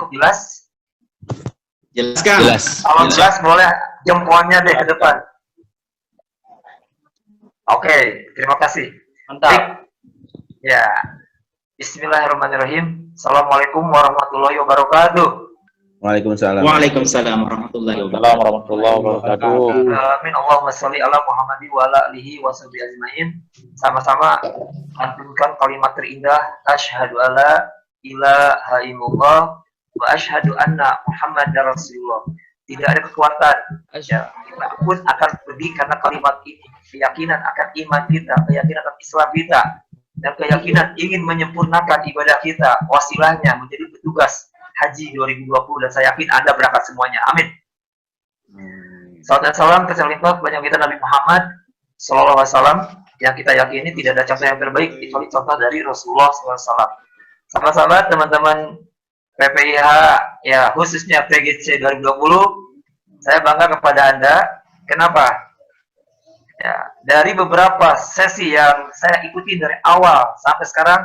cukup jelas? Jelas, Kang. Kalau jelas boleh jempolnya deh ke depan. Oke, terima kasih. Mantap. Ya, Bismillahirrahmanirrahim. Assalamualaikum warahmatullahi wabarakatuh. Waalaikumsalam. Waalaikumsalam warahmatullahi wabarakatuh. Amin. Allahumma sholli ala Muhammadi wa ala alihi wa sahbihi ajmain. Sama-sama lantunkan kalimat terindah asyhadu alla ilaha illallah wa asyhadu anna Muhammadar Rasulullah. Tidak ada kekuatan ya, kita pun akan pergi karena kalimat ini. Keyakinan akan iman kita, keyakinan akan Islam kita, dan keyakinan ingin menyempurnakan ibadah kita, wasilahnya menjadi petugas Haji 2020, dan saya yakin Anda berangkat semuanya. Amin. Salam dan salam keselimpah banyak kita Nabi Muhammad Sallallahu Alaihi Wasallam, yang kita yakini tidak ada contoh yang terbaik kecuali contoh dari Rasulullah SAW. Sama-sama teman-teman PPIH ya, khususnya PGC 2020, saya bangga kepada Anda. Kenapa? Ya, dari beberapa sesi yang saya ikuti dari awal sampai sekarang,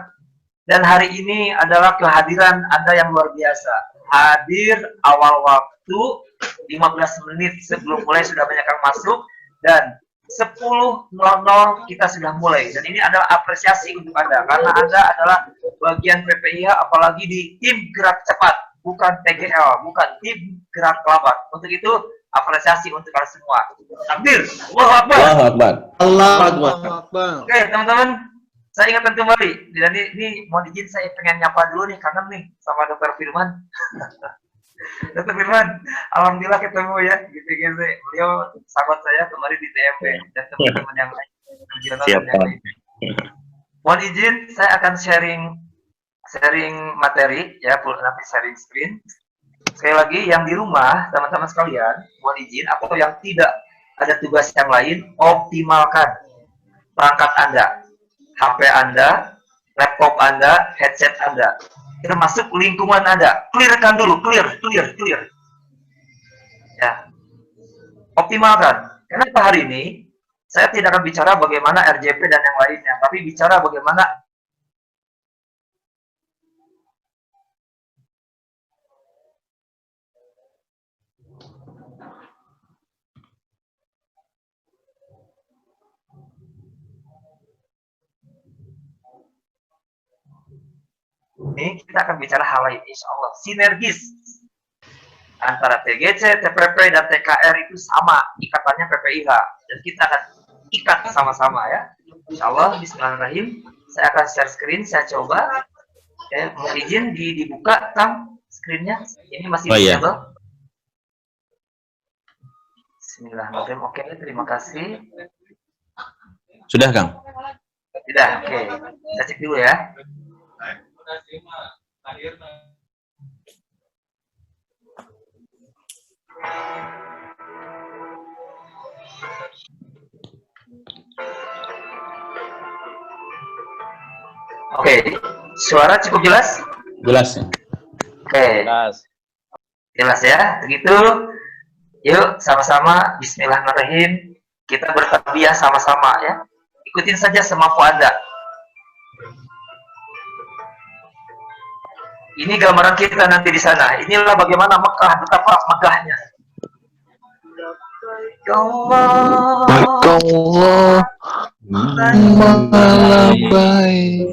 dan hari ini adalah kehadiran Anda yang luar biasa. Hadir awal waktu 15 menit sebelum mulai sudah banyak yang masuk, dan 10.00 kita sudah mulai. Dan ini adalah apresiasi untuk Anda, karena Anda adalah bagian PPIH, apalagi di tim gerak cepat, bukan TGL, bukan tim gerak lambat. Untuk itu apresiasi untuk kalian semua. Takbir. Allahu Akbar. Allahu Akbar. Allahu Akbar. Oke, teman-teman, saya ingatkan kembali. Dan ini mau izin saya pengen nyapa dulu nih, kangen nih sama Dr. Firman. Dr. Firman, alhamdulillah ketemu ya. Gitu-gitu. Beliau sahabat saya kemarin di TMP dan teman-teman yang lain. Siap, Pak. Mohon izin, saya akan sharing materi ya, nanti sharing screen. Sekali lagi, yang di rumah, teman-teman sekalian, mohon izin, atau yang tidak ada tugas yang lain, optimalkan perangkat Anda, HP Anda, laptop Anda, headset Anda, termasuk lingkungan Anda. Clearkan dulu, clear. Ya, optimalkan. Kenapa hari ini saya tidak akan bicara bagaimana RJP dan yang lainnya, tapi bicara bagaimana ini kita akan bicara hal lain, insya Allah. Sinergis antara TGC, TPP, dan TKR itu sama ikatannya PPIH, dan kita akan ikat sama-sama ya. Insya Allah, bismillahirrahmanirrahim. Saya akan share screen, saya coba. Ya, mau izin dibuka, Kang, screen-nya. Ini masih visible. Iya. Bismillahirrahmanirrahim. Oke, terima kasih. Sudah, Kang? Tidak, oke. Saya cek dulu ya. Oke, suara cukup jelas? Jelas ya? Oke, jelas ya. Begitu. Yuk, sama-sama. Bismillahirrahmanirrahim. Kita bertarbiyah sama-sama ya. Ikutin saja semampu Anda. Ini gambaran kita nanti di sana. Inilah bagaimana Mekah, betapa megahnya. Allah maha baik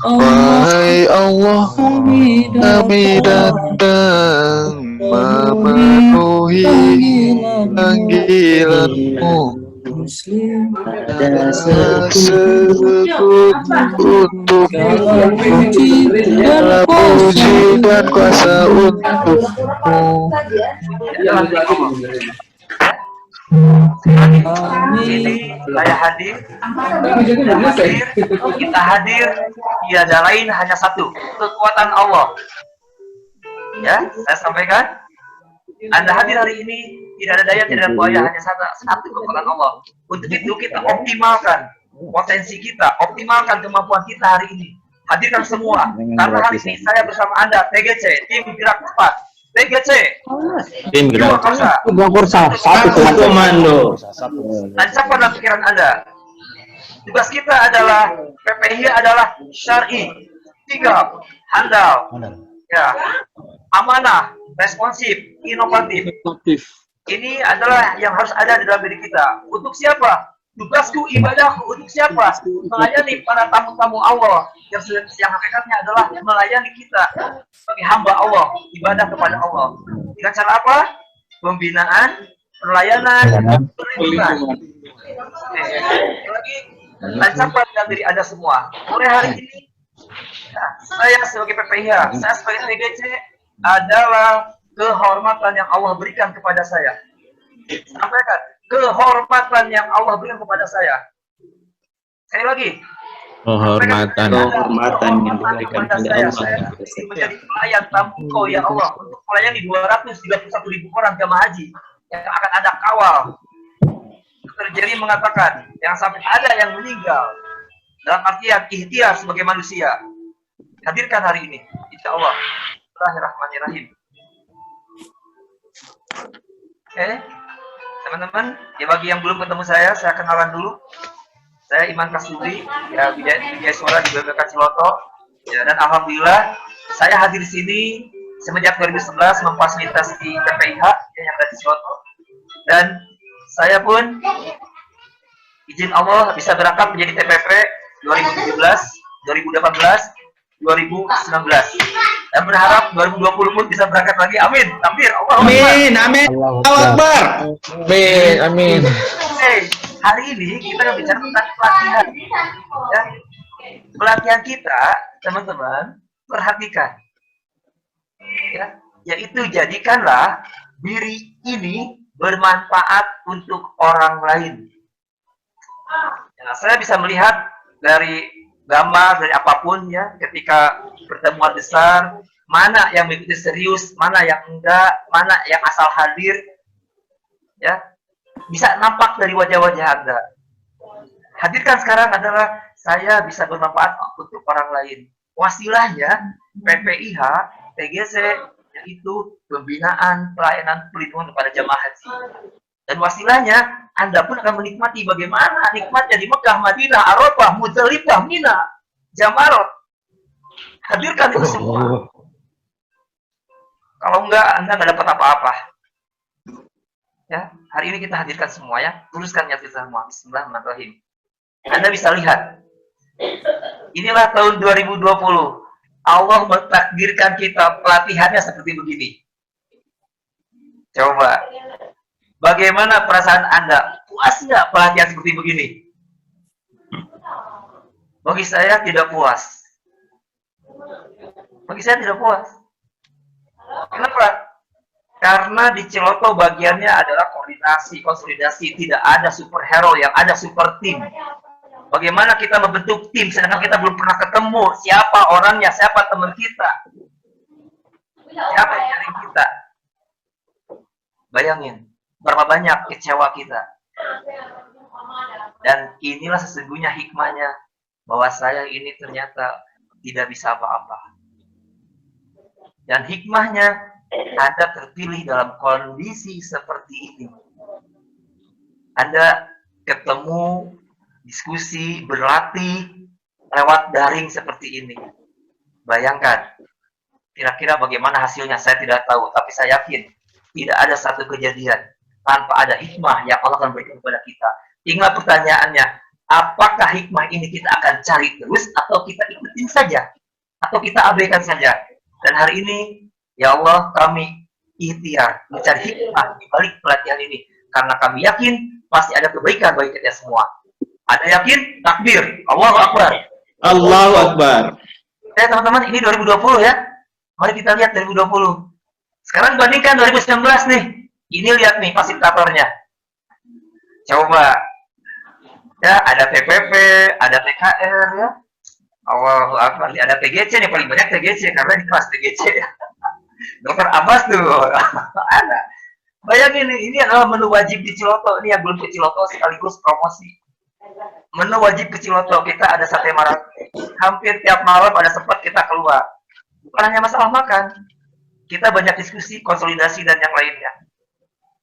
wahai Allah, kami datang memenuhi panggilan-Mu. Ada sebut untuk segala puji dan kuasa untuk-Mu. Ini saya hadir, kita hadir, tiada lain hanya satu, kekuatan Allah. Ya, saya sampaikan, Anda hadir hari ini, tidak ada daya, tidak ada upaya, hanya satu kekuatan Allah. Untuk itu kita optimalkan potensi kita, optimalkan kemampuan kita hari ini. Hadirkan semua. Karena hari ini saya bersama Anda, TGC, tim gerak cepat. TGC, Tim gerak Kursa. Satu komando. Tancapkan dalam pikiran Anda. Tugas kita adalah PPI adalah syar'i, sigap, handal, ya, amanah, responsif, inovatif. Ini adalah yang harus ada di dalam diri kita. Untuk siapa? Tugasku, ibadahku untuk siapa? Melayani para tamu-tamu Allah yang hakikatnya adalah melayani kita sebagai hamba Allah, ibadah kepada Allah. Dengan cara apa? Pembinaan, pelayanan, perlindungan. Lagi tancapkan dalam diri Anda semua. Mulai hari ini, saya sebagai PPIH, saya sebagai TGC adalah kehormatan yang Allah berikan kepada saya. Sampaikan, kehormatan yang Allah berikan kepada saya. Sekali lagi, kehormatan Yang diberikan kepada Allah. saya menjadi pelayan tamu Engkau ya Allah untuk melayani 231.000 orang jamaah haji yang akan ada kawal. Terjadi mengatakan yang sampai ada yang meninggal dalam artian ikhtiar sebagai manusia. Hadirkan hari ini, insya Allah. Bismillahirrahmanirrahim. Oke, teman-teman, ya bagi yang belum ketemu saya kenalan dulu. Saya Iman Kasuri, ya Wijaya Suara di BPK Ciloto. Ya, dan alhamdulillah saya hadir di sini semenjak 2011 memfasilitasi PPIH yang ada di Ciloto. Dan saya pun izin Allah bisa berangkat menjadi TPP 2017, 2018, 2019. Dan berharap 2020 pun bisa berangkat lagi. Amin. Takbir. Amin, amin. Allahu Akbar. Amin. Oke, hari ini kita akan bicara tentang pelatihan. Ya. Pelatihan kita, teman-teman, perhatikan. Ya, yaitu jadikanlah diri ini bermanfaat untuk orang lain. Ya, saya bisa melihat dari gambar, dari apapun ya, ketika pertemuan besar, mana yang mengikuti serius, mana yang enggak, mana yang asal hadir, ya, bisa nampak dari wajah-wajah Anda. Hadirkan sekarang adalah saya bisa bermanfaat untuk orang lain. Wasilahnya PPIH, TGC, yaitu pembinaan, pelayanan, perlindungan kepada jamaah haji. Dan wasilahnya, Anda pun akan menikmati bagaimana nikmatnya di Mekah, Madinah, Arafah, Muzdalifah, Mina, Jamarot. Hadirkan itu semua. Kalau enggak, Anda nggak dapat apa-apa. Ya, hari ini kita hadirkan semua ya. Tuliskan niat kita semua. Bismillahirrahmanirrahim. Anda bisa lihat. Inilah tahun 2020. Allah mentakdirkan kita pelatihannya seperti begini. Coba. Bagaimana perasaan Anda? Puas nggak pelatihan seperti begini? Bagi saya tidak puas. Bagi saya tidak puas. Kenapa? Karena di Ciloto bagiannya adalah koordinasi, konsolidasi. Tidak ada superhero, yang ada super tim. Bagaimana kita membentuk tim sedangkan kita belum pernah ketemu siapa orangnya, siapa teman kita, siapa yang nyari kita. Bayangin berapa banyak kecewa kita. Dan inilah sesungguhnya hikmahnya bahwa saya ini ternyata tidak bisa apa-apa. Dan hikmahnya Anda terpilih dalam kondisi seperti ini. Anda ketemu, diskusi, berlatih lewat daring seperti ini. Bayangkan, kira-kira bagaimana hasilnya saya tidak tahu, tapi saya yakin tidak ada satu kejadian tanpa ada hikmah yang Allah akan berikan kepada kita. Tinggal pertanyaannya, apakah hikmah ini kita akan cari terus atau kita ikutin saja? Atau kita abaikan saja? Dan hari ini, ya Allah, kami ikhtiar mencari hikmah di balik pelatihan ini. Karena kami yakin pasti ada kebaikan bagi kita semua. Ada yakin? Takbir. Allahu Akbar. Allahu Akbar. Oke teman-teman, ini 2020 ya. Mari kita lihat 2020. Sekarang bandingkan 2019 nih. Ini lihat nih fasilitatornya. Coba. Ya, ada PPP, ada PKR ya. Allahu Akbar. Ada TGC nih, paling banyak TGC karena di kelas TGC ya. Dokter Abbas tuh. Ada. Bayangin nih, ini adalah menu wajib di Ciloto. Ini yang belum ke Ciloto sekaligus promosi. Menu wajib ke Ciloto kita ada sate marang. Hampir tiap malam ada sempat kita keluar. Bukan hanya masalah makan. Kita banyak diskusi, konsolidasi dan yang lainnya.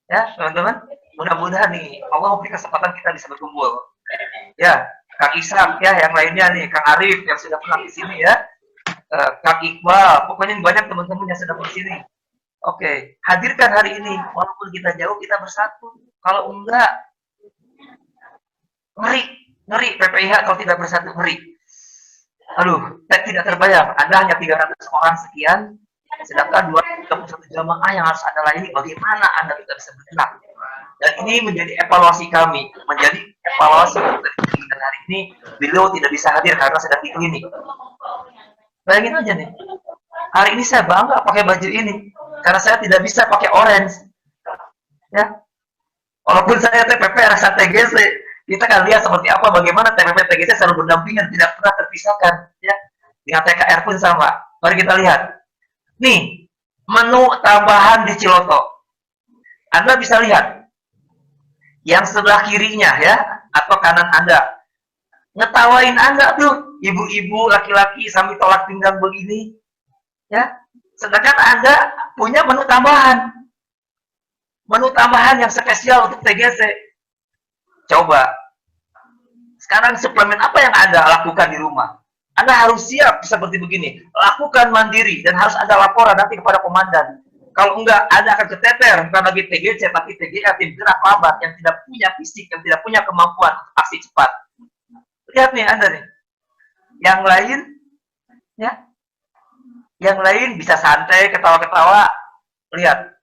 Ya, teman-teman. Mudah-mudahan nih Allah memberi kesempatan kita bisa berkumpul. Ya, Kang Ishak ya, yang lainnya nih, Kang Arif yang sudah pernah di sini ya. Kang Iqbal, pokoknya banyak teman-teman yang sudah di sini. Oke, hadirkan hari ini. Walaupun kita jauh, kita bersatu. Kalau enggak, ngeri PPIH kalau tidak bersatu, ngeri. Aduh, tidak terbayang. Anda hanya 300 orang sekian, sedangkan 231 jamaah yang harus Anda layani. Bagaimana Anda tidak bisa bergerak? Dan ini menjadi evaluasi kami, menjadi evaluasi dan hari ini beliau tidak bisa hadir karena sedang di klinik. Bayangin aja nih, hari ini saya bangga pakai baju ini karena saya tidak bisa pakai orange, ya. Walaupun saya TPP rasa TGC, kita kan lihat seperti apa bagaimana TPP TGC selalu berdampingan, tidak pernah terpisahkan, ya. Dengan TKR pun sama. Mari kita lihat. Nih, menu tambahan di Ciloto. Anda bisa lihat yang sebelah kirinya ya, atau kanan Anda. Ngetawain Anda tuh, ibu-ibu, laki-laki sambil tolak pinggang begini. Ya. Sedangkan Anda punya menu tambahan. Menu tambahan yang spesial untuk TGC. Coba. Sekarang suplemen apa yang Anda lakukan di rumah? Anda harus siap seperti begini. Lakukan mandiri dan harus ada laporan nanti kepada komandan. Kalau enggak, Anda akan keteter, bukan lagi TGC, tapi TGA, tim gerak lambat, yang tidak punya fisik, yang tidak punya kemampuan aksi cepat. Lihat nih Anda nih. Yang lain, ya, yang lain bisa santai, ketawa-ketawa. Lihat,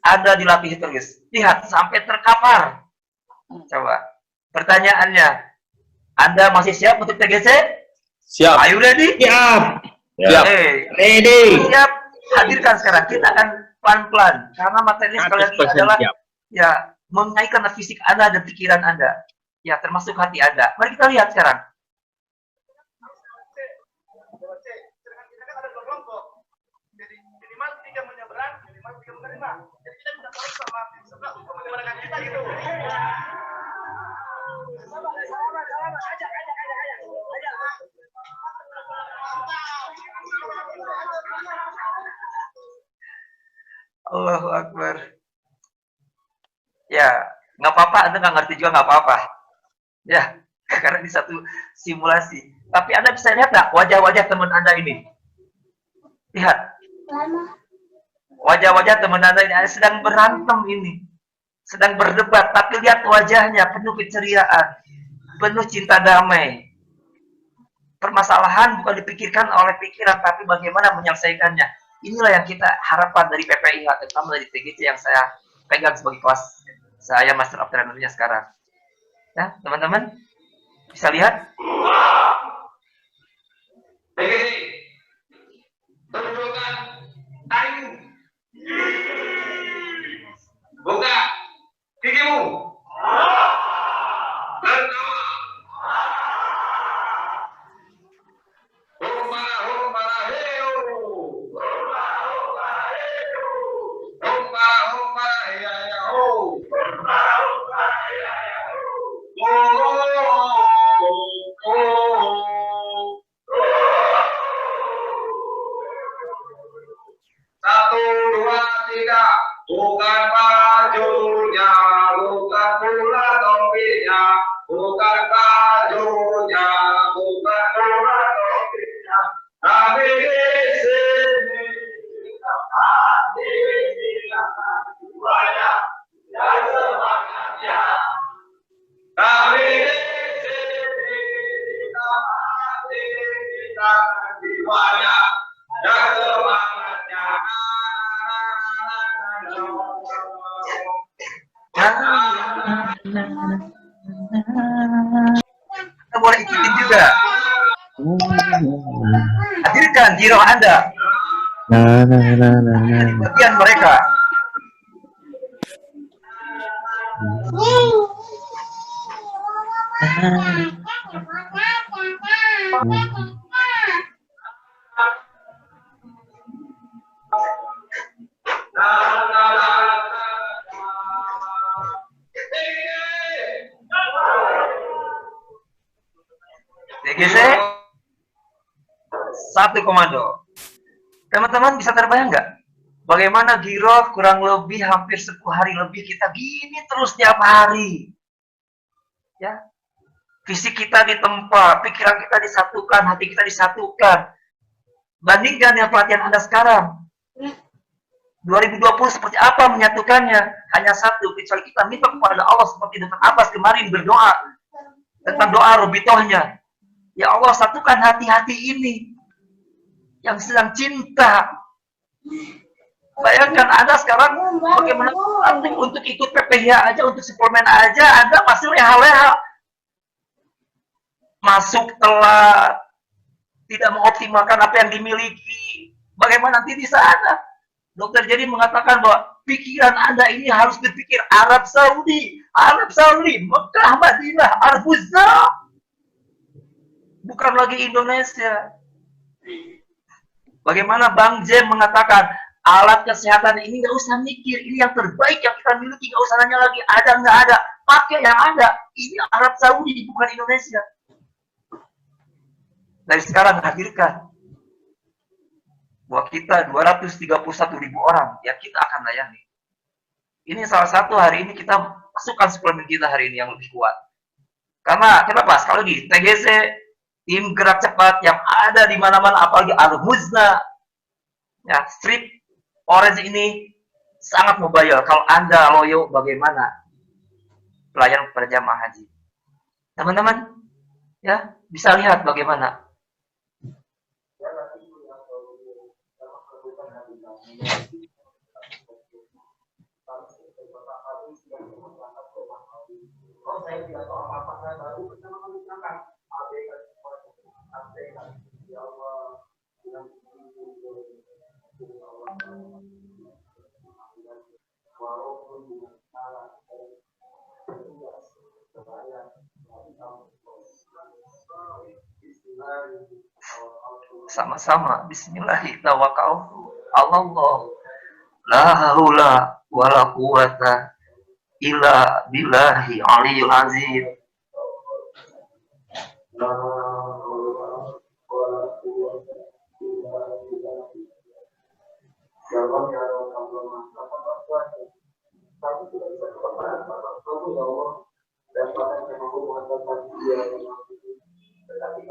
Anda dilatih terus. Lihat, sampai terkapar. Coba. Pertanyaannya, Anda masih siap untuk TGC? Siap. Are you ready? Siap. Siap. Ready. Siap. Hadirkan sekarang. Kita akan pelan-pelan. Karena materi sekali lagi adalah ya mengaitkan fisik Anda dan pikiran Anda. Ya, termasuk hati Anda. Mari kita lihat sekarang. Allahu Akbar. Ya, nggak apa-apa, Anda nggak ngerti juga nggak apa-apa. Ya, karena di satu simulasi. Tapi Anda bisa lihat nggak wajah-wajah teman Anda ini? Lihat. Wajah-wajah teman Anda ini sedang berantem ini. Sedang berdebat, tapi lihat wajahnya penuh keceriaan. Penuh cinta damai. Permasalahan bukan dipikirkan oleh pikiran, tapi bagaimana menyelesaikannya. Inilah yang kita harapkan dari PPIH, terutama dari TGC yang saya pegang sebagai kelas saya Master of Trainernya sekarang. Ya, teman-teman bisa lihat. TGC, tunjukkan taring. Buka gigimu. Satu, dua, tiga. Bukan bajunya, bukan pula topinya, bukan bajunya, bukan pula topinya. Tapi di sini tempat dihilangkan jiwanya dan semangatnya. Tapi di sini tempat dihilangkan jiwanya dan semangatnya. Kita boleh ikutin juga. Hadirkan jiroh Anda. Bagian mereka. TGC satu komando. Teman-teman bisa terbayang nggak? Bagaimana giroh kurang lebih hampir 10 hari lebih kita gini terus tiap hari. Ya, fisik kita ditempa, pikiran kita disatukan, hati kita disatukan. Bandingkan yang pelatihan Anda sekarang. 2020 seperti apa menyatukannya? Hanya satu, kecuali kita minta kepada Allah seperti Dr. Abbas kemarin berdoa tentang doa robitohnya. Ya Allah, satukan hati-hati ini yang sedang cinta. Bayangkan Anda sekarang bagaimana untuk ikut PPH aja, untuk suplemen aja, Anda masih leha-leha. Masuk telat, tidak mengoptimalkan apa yang dimiliki. Bagaimana nanti di sana? Dokter jadi mengatakan bahwa pikiran Anda ini harus berpikir Arab Saudi, Mekah, Madinah, Al-Huzza. Bukan lagi Indonesia. Bagaimana Bang Jem mengatakan, alat kesehatan ini nggak usah mikir, ini yang terbaik yang kita miliki, nggak usah nanya lagi ada nggak ada, pakai yang ada. Ini Arab Saudi, bukan Indonesia. Dari sekarang hadirkan bahwa kita 231.000 orang yang kita akan layani. Ini salah satu hari ini kita masukkan suplemen kita hari ini yang lebih kuat. Karena kenapa? Sekali lagi, TGC, tim gerak cepat yang ada di mana-mana, apalagi Al-Huzna, ya, strip orange ini sangat mobile. Kalau Anda loyo, bagaimana pelayanan kepada jamaah haji? Teman-teman, ya, bisa lihat bagaimana. Sama-sama bismillahirrahmanirrahim. Allah la haula wala quwata illa billahi aliyul azim.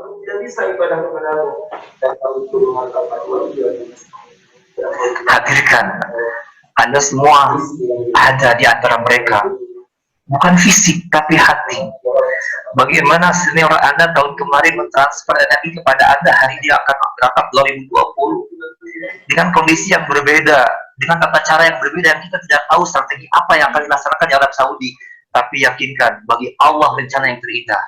Tidak bisa ibadah kepadamu dan kamu itu mengatakan hadirkan Anda semua ada di antara mereka, bukan fisik tapi hati. Bagaimana senior Anda tahun kemarin mentransfer energi kepada Anda, hari dia akan berangkat 2020 dengan kondisi yang berbeda, dengan tata cara yang berbeda yang kita tidak tahu strategi apa yang akan dilaksanakan di Arab Saudi. Tapi yakinkan, bagi Allah rencana yang terindah.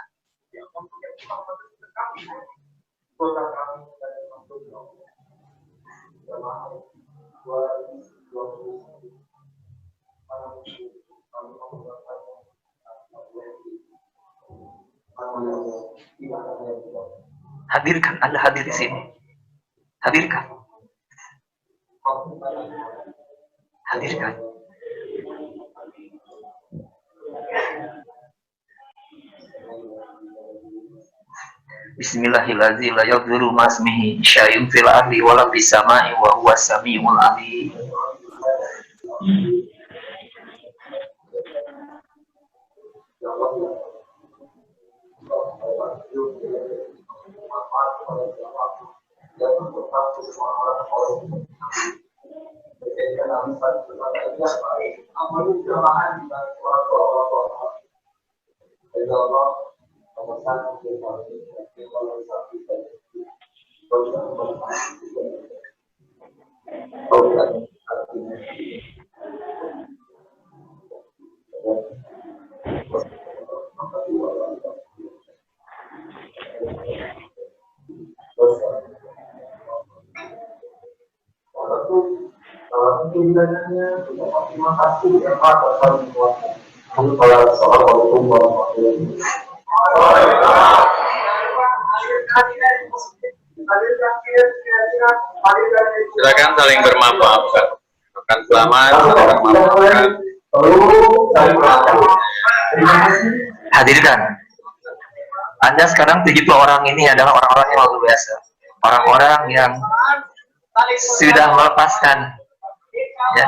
Hadirkan, Anda hadir di sini. Hadirkan. Hadirkan. Bismillahirrahmanirrahim. La yadhuru masmihi syai'un fil ardi wala fis sama'i wa huwas samiul alim. Terima kasih ya Pak atas semua. Assalamualaikum warahmatullahi wabarakatuh. Silakan saling bermaaf-maafkan. Makan selamat, saling bermaaf-maafkan. Hadirkan Anda sekarang 70 orang ini adalah orang-orang yang luar biasa. Orang-orang yang sudah melepaskan, ya.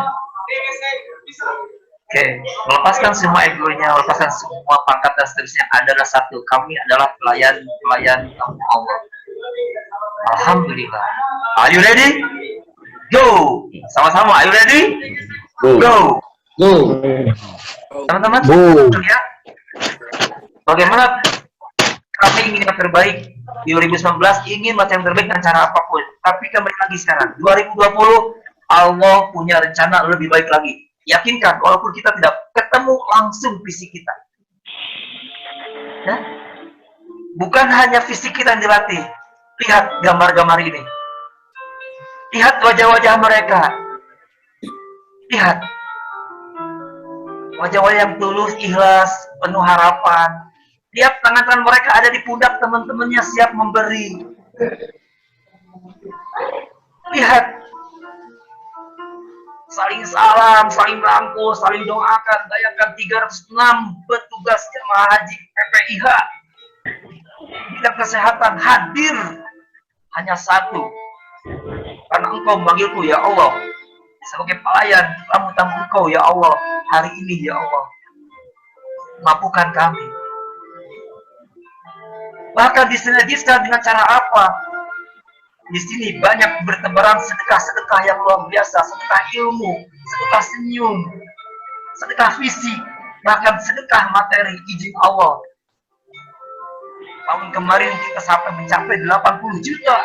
Oke, melepaskan semua egonya, melepaskan semua pangkat dan seterusnya adalah satu. Kami adalah pelayan Allah. Alhamdulillah. Are you ready? Go. Sama-sama. Are you ready? Go. Go. Teman-teman, lihat bagaimana kami ingin yang terbaik di 2019, ingin macam yang terbaik dengan cara apapun. Tapi kembali lagi sekarang, 2020 Allah punya rencana lebih baik lagi. Yakinkan, walaupun kita tidak ketemu langsung fisik kita, ya? Bukan hanya fisik kita yang dilatih. Lihat gambar-gambar ini, lihat wajah-wajah mereka, lihat wajah-wajah yang tulus, ikhlas, penuh harapan. Lihat tangan-tangan mereka ada di pundak teman-temannya siap memberi. Lihat, saling salam, saling rangkul, saling doakan. Bayangkan 306 petugas jemaah haji PPIH bidang kesehatan hadir hanya satu, karena Engkau memanggilku ya Allah sebagai pelayan tamu-tamu Engkau ya Allah hari ini ya Allah, mampukan kami. Bahkan disinergiskan dengan cara apa? Di sini banyak bertebaran sedekah-sedekah yang luar biasa, sedekah ilmu, sedekah senyum, sedekah fisik, bahkan sedekah materi izin Allah. Tahun kemarin kita sampai mencapai 80 juta.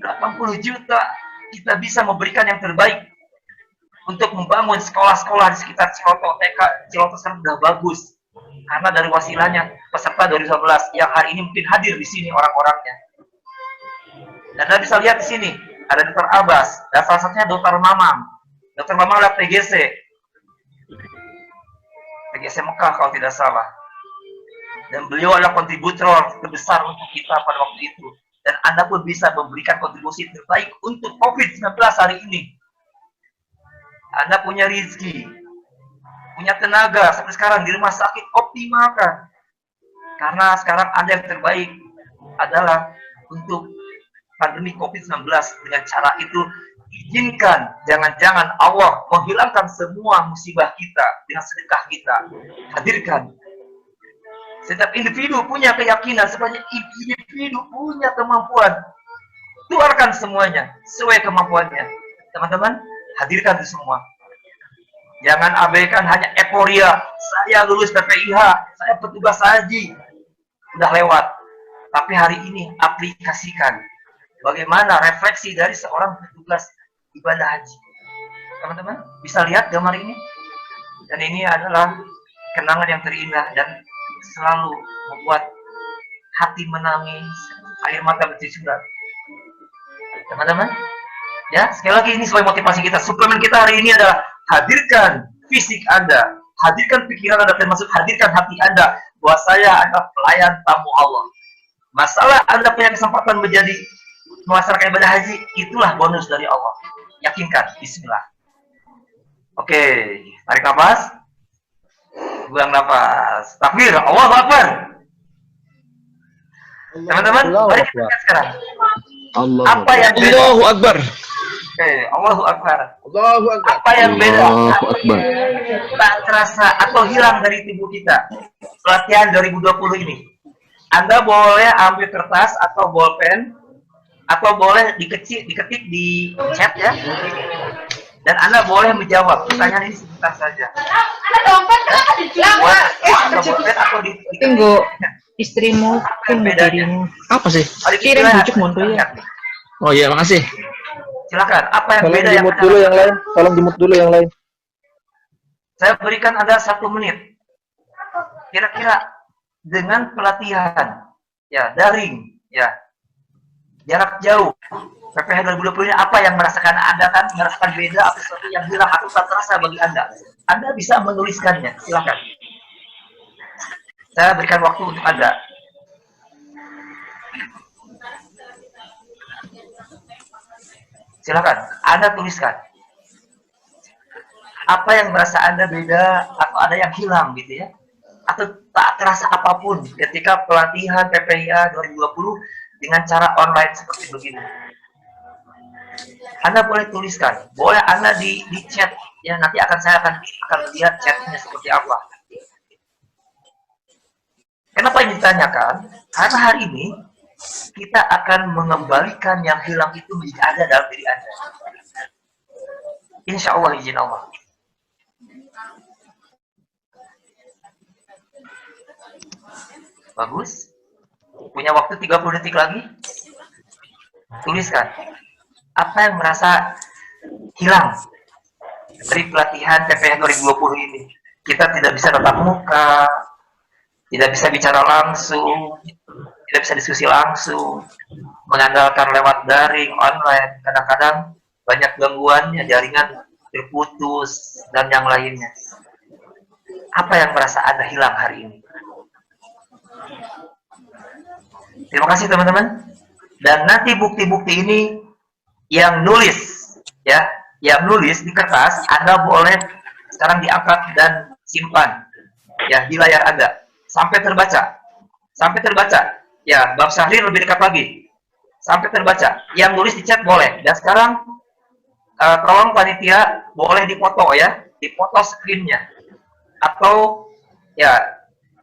80 juta kita bisa memberikan yang terbaik untuk membangun sekolah-sekolah di sekitar Ciloto. TK Ciloto sekarang sudah bagus. Karena dari wasilahnya peserta 2019 yang hari ini mungkin hadir di sini orang-orangnya. Dan Anda bisa lihat di sini ada Dr. Abbas dan salah satunya Dr. Mamam. Dr. Mamam adalah PGC Mekah kalau tidak salah. Dan beliau adalah kontributor terbesar untuk kita pada waktu itu. Dan Anda pun bisa memberikan kontribusi terbaik untuk COVID-19 hari ini. Anda punya rezeki, punya tenaga sampai sekarang di rumah sakit, optimalkan. Karena sekarang Anda yang terbaik adalah untuk pandemi COVID-19. Dengan cara itu, izinkan jangan-jangan Allah menghilangkan semua musibah kita dengan sedekah kita. Hadirkan. Setiap individu punya keyakinan, sebanyak individu punya kemampuan. Keluarkan semuanya sesuai kemampuannya. Teman-teman, hadirkan itu semua. Jangan abaikan hanya euforia. Saya lulus PPIH, saya petugas haji. Udah lewat. Tapi hari ini aplikasikan. Bagaimana refleksi dari seorang petugas ibadah haji. Teman-teman, bisa lihat gambar ini? Dan ini adalah kenangan yang terindah dan selalu membuat hati menangis, air mata bercucuran. Teman-teman, ya sekali lagi ini sebagai motivasi kita. Suplemen kita hari ini adalah hadirkan fisik Anda, hadirkan pikiran Anda, termasuk hadirkan hati Anda bahwa saya adalah pelayan tamu Allah. Masalah Anda punya kesempatan menjadi melaksanakan ibadah haji, itulah bonus dari Allah. Yakinkan, bismillah. Oke, tarik nafas. Buang nafas. Takbir, Allahu Akbar. Teman-teman, mari kita lihat sekarang. Apa yang beda? Allahu Akbar. Allahu Akbar. Allahu Akbar. Apa yang beda? Allahu Akbar. Tak terasa atau hilang dari tubuh kita. Pelatihan 2020 ini. Anda boleh ambil kertas atau bolpen, atau boleh diketik di chat ya. Dan Anda boleh menjawab pertanyaan ini sebentar saja. Ada dompet kenapa dijual? Atau di Tunggu istrimu, tunggu dirimu. Apa sih? Kirim bujuk mundur ya. Oh iya, makasih. Silakan. Apa yang Tolong beda yang jemut Anda dulu yang lakukan? lain. Tolong jemut dulu yang lain. Saya berikan Anda 1 menit. Kira-kira dengan pelatihan, ya daring, ya jarak jauh. PPH 2020 ini apa yang merasakan Anda kan merasakan beda atau sesuatu yang hilang atau tak terasa bagi Anda? Anda bisa menuliskannya, silakan. Saya berikan waktu untuk Anda. Silakan, Anda tuliskan. Apa yang merasa Anda beda atau ada yang hilang gitu ya? atau tak terasa apapun ketika pelatihan PPIA 2020 dengan cara online seperti begini. Anda boleh tuliskan, boleh Anda di chat, ya nanti saya akan lihat chatnya seperti apa. Kenapa ini ditanyakan? Karena hari ini kita akan mengembalikan yang hilang itu menjadi ada dalam diri Anda. Insya Allah, izin Allah. Bagus. Punya waktu 30 detik lagi. Tuliskan. Apa yang merasa hilang dari pelatihan PPIA 2020 ini? Kita tidak bisa tatap muka, tidak bisa bicara langsung, tidak bisa diskusi langsung, mengandalkan lewat daring, online. Kadang-kadang banyak gangguannya, jaringan terputus, dan yang lainnya. Apa yang merasa Anda hilang hari ini? Terima kasih teman-teman. Dan nanti bukti-bukti ini yang nulis, ya, yang nulis di kertas, Anda boleh sekarang diangkat dan simpan, ya, di layar Anda sampai terbaca, Ya, Bang Syahrir lebih dekat lagi, sampai terbaca. Yang nulis di chat boleh. Dan sekarang tolong panitia boleh dipoto, ya, dipoto screen-nya, atau ya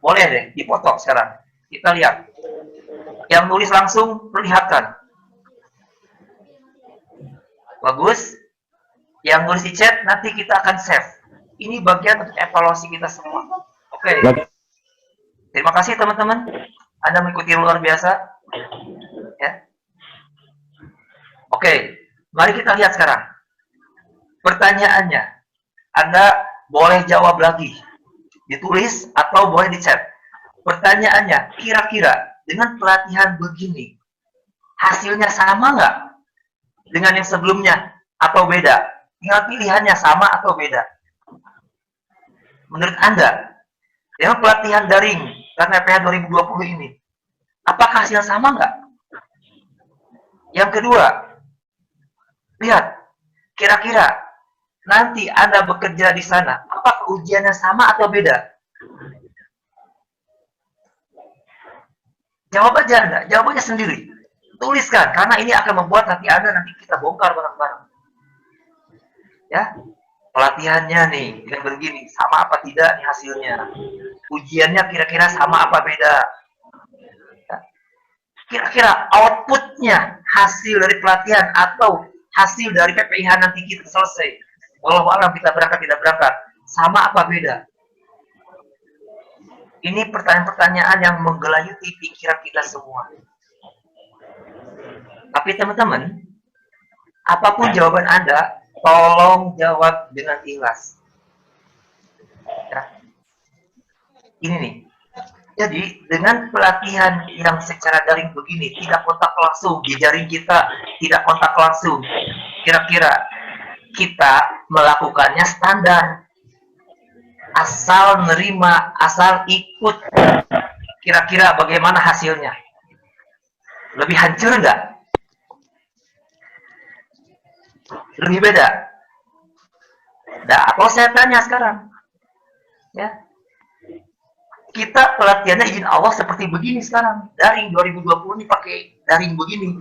boleh deh dipoto sekarang. Kita lihat. Yang nulis langsung perlihatkan. Bagus. Yang nulis di chat nanti kita akan save. Ini bagian untuk evaluasi kita semua. Oke. Terima kasih teman-teman. Anda mengikuti luar biasa. Ya. Oke. Mari kita lihat sekarang. Pertanyaannya. Anda boleh jawab lagi. Ditulis atau boleh di chat. Pertanyaannya, kira-kira dengan pelatihan begini, hasilnya sama nggak dengan yang sebelumnya atau beda? Tinggal pilihannya sama atau beda. Menurut Anda, dengan pelatihan daring karena PPIA 2020 ini, apakah hasilnya sama nggak? Yang kedua, lihat, kira-kira nanti Anda bekerja di sana, apakah ujiannya sama atau beda? Jawab aja Anda, jawabannya sendiri. Tuliskan, karena ini akan membuat hati Anda nanti kita bongkar bareng-bareng. Ya, pelatihannya nih, yang begini, sama apa tidak nih hasilnya? Ujiannya kira-kira sama apa beda? Ya. Kira-kira outputnya, hasil dari pelatihan atau hasil dari PPIH nanti kita selesai. Walau kita berangkat tidak berangkat, sama apa beda? Ini pertanyaan-pertanyaan yang menggelayuti pikiran kita semua. Tapi teman-teman, apapun jawaban Anda, tolong jawab dengan ikhlas. Ya. Ini nih. Jadi, dengan pelatihan yang secara daring begini, tidak kontak langsung, di jaring kita tidak kontak langsung, kira-kira kita melakukannya standar. Asal nerima, asal ikut. Kira-kira bagaimana hasilnya? Lebih hancur enggak? Lebih beda? Nah, atau saya tanya sekarang. Ya. Kita pelatihannya izin Allah seperti begini sekarang. Daring 2020 ini pakai daring begini.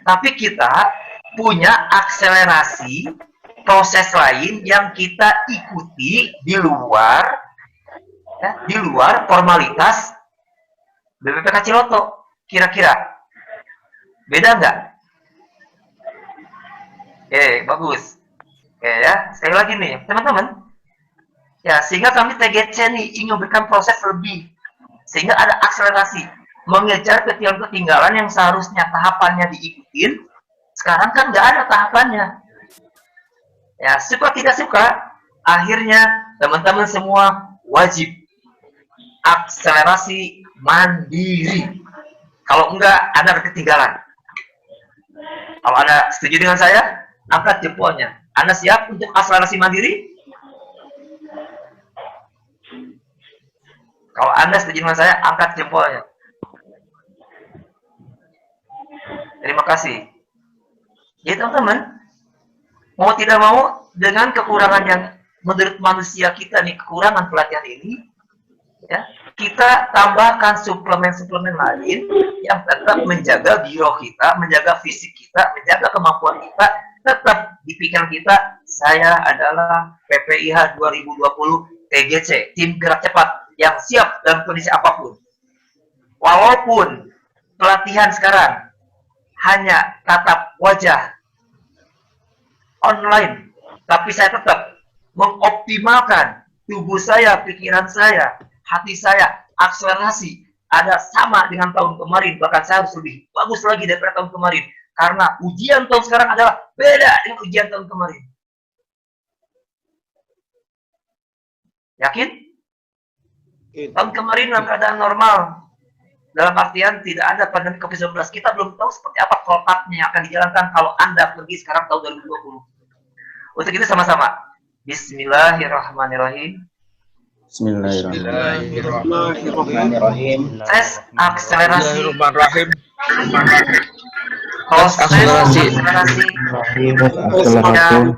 Tapi kita punya akselerasi proses lain yang kita ikuti di luar, ya, di luar formalitas BPPK Ciloto. Kira-kira beda nggak? Bagus. Ya, sekali lagi nih, teman-teman. Ya, sehingga kami TGC nih ingin memberikan proses lebih, sehingga ada akselerasi, mengejar ketinggalan yang seharusnya tahapannya diikutin. Sekarang kan nggak ada tahapannya. Ya, suka tidak suka, akhirnya teman-teman semua wajib akselerasi mandiri. Kalau enggak, Anda ketinggalan. Kalau Anda setuju dengan saya, angkat jempolnya. Anda siap untuk akselerasi mandiri? Kalau Anda setuju dengan saya, angkat jempolnya. Terima kasih. Ya teman-teman, mau tidak mau, dengan kekurangan yang menurut manusia kita nih, kekurangan pelatihan ini, Ya, kita tambahkan suplemen-suplemen lain yang tetap menjaga biro kita, menjaga fisik kita, menjaga kemampuan kita, tetap di pikiran kita, saya adalah PPIH 2020 TGC, tim gerak cepat yang siap dalam kondisi apapun. Walaupun pelatihan sekarang hanya tatap wajah online, tapi saya tetap mengoptimalkan tubuh saya, pikiran saya, hati saya, akselerasi ada sama dengan tahun kemarin, bahkan saya harus lebih bagus lagi daripada tahun kemarin, karena ujian tahun sekarang adalah beda dengan ujian tahun kemarin. Yakin? Tahun kemarin dalam keadaan normal, dalam artian tidak ada pandemi COVID-19, kita belum tahu seperti apa protapnya yang akan dijalankan kalau Anda pergi sekarang tahun 2020. Untuk itu sama-sama, Bismillahirrahmanirrahim. Bismillahirrahmanirrahim. Tes akselerasi. Tes akselerasi. Yang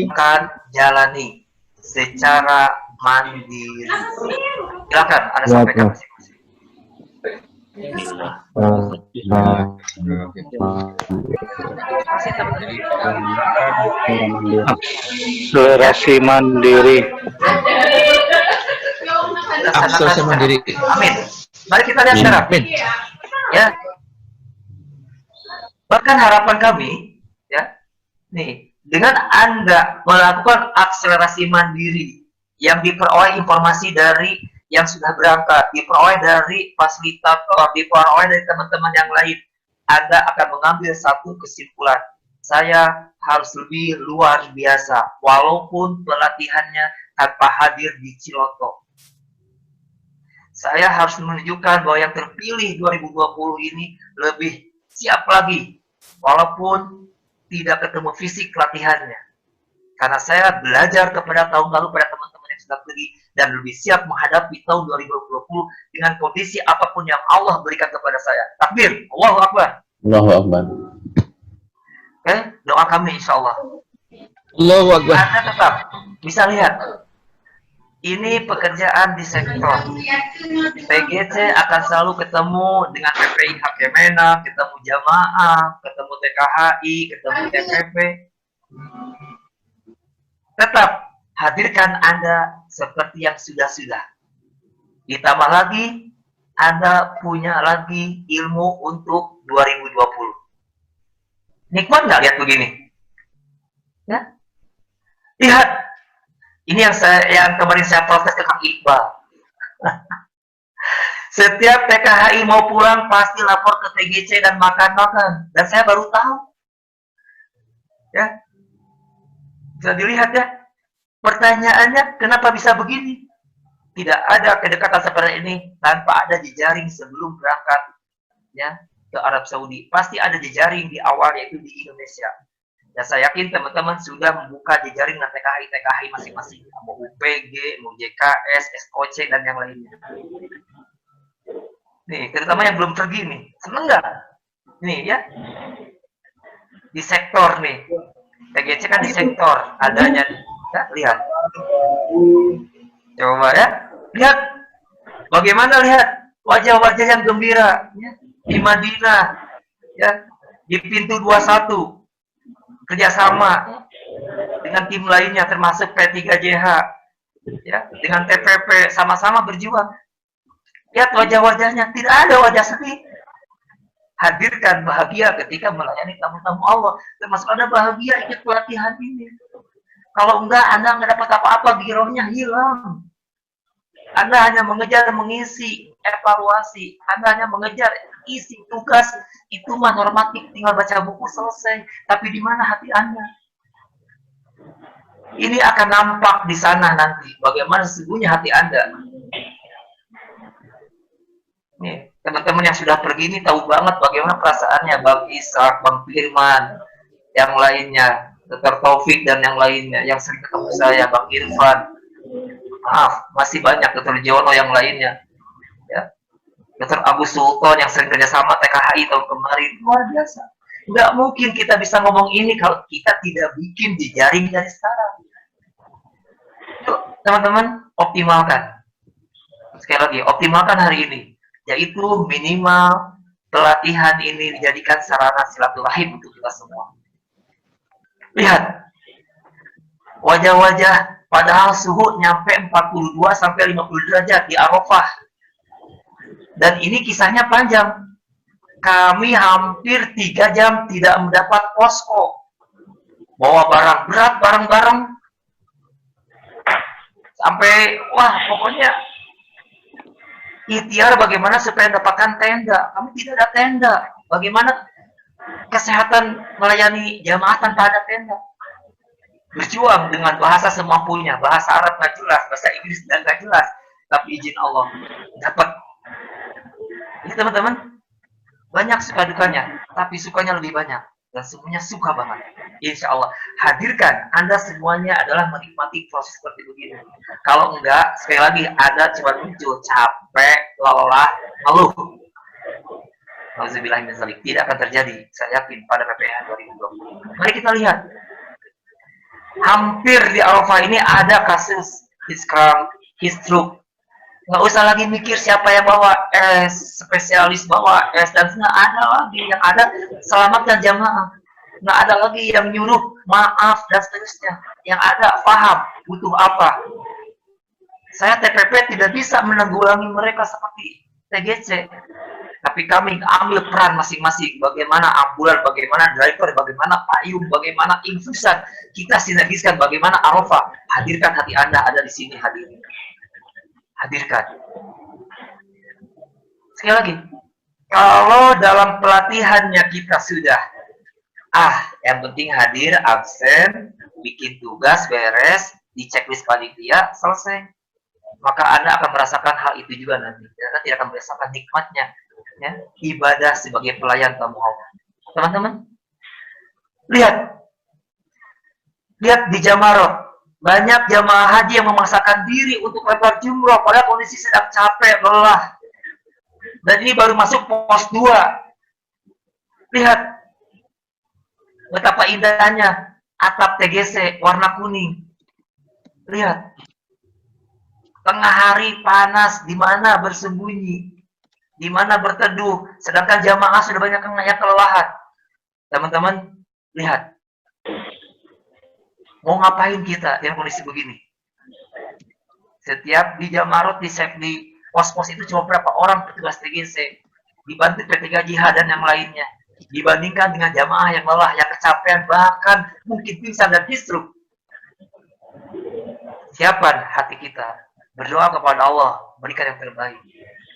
akan jalani secara mandiri. Silakan, Anda sampaikan masing-masing. Akselerasi mandiri. Akselerasi mandiri. Amin. Mari kita lihat sekarang. Amin. Ya. Bahkan harapan kami, ya, nih, dengan Anda melakukan akselerasi mandiri yang diperoleh informasi dari yang sudah berangkat, diperoleh dari fasilitator, diperoleh dari teman-teman yang lain, Anda akan mengambil satu kesimpulan. Saya harus lebih luar biasa, walaupun pelatihannya tanpa hadir di Ciloto. Saya harus menunjukkan bahwa yang terpilih 2020 ini lebih siap lagi, walaupun tidak ketemu fisik latihannya. Karena saya belajar kepada tahun lalu pada teman-teman yang sudah pergi dan lebih siap menghadapi tahun 2020 dengan kondisi apapun yang Allah berikan kepada saya. Takbir, Allahu Akbar. Allahu Akbar. Oke, doa kami insya Allah. Allahu Akbar. Anda tetap bisa lihat, ini pekerjaan di sektor. PGC akan selalu ketemu dengan PPIH Kemenak, ketemu jamaah, ketemu TKHI, ketemu TPP. Tetap hadirkan Anda seperti yang sudah-sudah. Ditambah lagi, Anda punya lagi ilmu untuk 2020. Nikmat nggak lihat begini? Ya? Lihat. Ini yang kemarin saya protes ke Kang Iqbal. Setiap TKHI mau pulang pasti lapor ke TGC dan makan-makan. Dan saya baru tahu. Ya. Bisa dilihat ya. Pertanyaannya, kenapa bisa begini? Tidak ada kedekatan seperti ini tanpa ada jejaring sebelum berangkat ya ke Arab Saudi. Pasti ada jejaring di awal, yaitu di Indonesia. Dan saya yakin teman-teman sudah membuka jejaring dengan TKHI masing-masing. Mau UPG, mau JKS, SOC, dan yang lainnya. Nih, terutama yang belum pergi nih. Seneng nggak? Nih ya. Di sektor nih. TGC kan di sektor. Adanya. Ya, lihat. Coba ya. Lihat. Bagaimana lihat wajah-wajah yang gembira. Ya. Di Madinah. Ya. Di pintu 21. Kerjasama dengan tim lainnya termasuk P3JH ya, dengan TPP sama-sama berjuang. Lihat wajah-wajahnya, tidak ada wajah sedih. Hadirkan bahagia ketika melayani tamu-tamu Allah, termasuk Anda bahagia ikut pelatihan ini. Kalau enggak, Anda nggak dapat apa-apa, girohnya hilang. Anda hanya mengejar mengisi evaluasi, Anda hanya mengejar isi tugas, itu mah normatif, tinggal baca buku selesai. Tapi di mana hati Anda? Ini akan nampak di sana nanti, bagaimana sesungguhnya hati Anda. Nih, teman-teman yang sudah pergi ini tahu banget bagaimana perasaannya, Bang Ishak, Bang Firman, yang lainnya, Dr. Taufik dan yang lainnya, yang sering ketemu saya, Bang Irfan. Maaf, masih banyak Dr. Jono yang lainnya. Ya. Dr. Abu Sultan yang sering kerjasama TKHI tahun kemarin, luar biasa. Nggak mungkin kita bisa ngomong ini kalau kita tidak bikin jejaring dari sekarang. Yuk, teman-teman, optimalkan. Sekali lagi, optimalkan hari ini, yaitu minimal pelatihan ini dijadikan sarana silaturahim untuk kita semua. Lihat, wajah-wajah padahal suhu nyampe 42 sampai 50 derajat di Arafah. Dan ini kisahnya panjang. Kami hampir 3 jam tidak mendapat posko. Bawa barang berat bareng-bareng. Sampai, wah pokoknya ikhtiar bagaimana supaya mendapatkan tenda. Kami tidak ada tenda. Bagaimana kesehatan melayani jamaah tanpa ada tenda? Berjuang dengan bahasa semampunya. Bahasa Arab nggak jelas, bahasa Inggris dan nggak jelas. Tapi izin Allah dapat. Ini teman-teman, banyak suka dukanya, tapi sukanya lebih banyak. Dan semuanya suka banget. Insya Allah, hadirkan. Anda semuanya adalah menikmati proses seperti begini. Kalau enggak, sekali lagi, Anda cuma muncul capek, lelah, ngeluh. Alhamdulillah, tidak akan terjadi. Saya yakin pada PPH 2020. Mari kita lihat. Hampir di Arafah ini ada kasus hiskram, histruk. Nggak usah lagi mikir siapa yang bawa es, spesialis bawa es, dan nggak ada lagi yang ada selamatkan jamaah. Nggak ada lagi yang nyuruh maaf dan seterusnya. Yang ada paham butuh apa. Saya TPP tidak bisa menanggulangi mereka seperti TGC. Tapi kami ambil peran masing-masing. Bagaimana ambulan, bagaimana driver, bagaimana payung, bagaimana infusan. Kita sinergiskan bagaimana Arafah. Hadirkan hati Anda ada di sini hadirin. Hadirkan. Sekali lagi, kalau dalam pelatihannya kita sudah, yang penting hadir, absen, bikin tugas, beres, di checklist panitia, selesai. Maka Anda akan merasakan hal itu juga nanti. Anda tidak akan merasakan nikmatnya. Ya, ibadah sebagai pelayan tamu Allah. Teman-teman, lihat di Jamarot. Banyak jamaah haji yang memaksakan diri untuk lempar jumroh pada kondisi sedang capek, lelah. Dan ini baru masuk pos 2. Lihat betapa indahnya atap TGC warna kuning. Lihat. Tengah hari panas, di mana bersembunyi, di mana berteduh, sedangkan jamaah sudah banyak yang kelelahan. Teman-teman, lihat. Mau ngapain kita yang kondisi begini? Setiap di Jamarot, di pos-pos itu cuma berapa orang petugas TGC, dibantu P3 Jihad dan yang lainnya. Dibandingkan dengan jamaah yang lelah, yang kecapean, bahkan mungkin pingsan dan histruk. Siapkan hati kita, berdoa kepada Allah, berikan yang terbaik.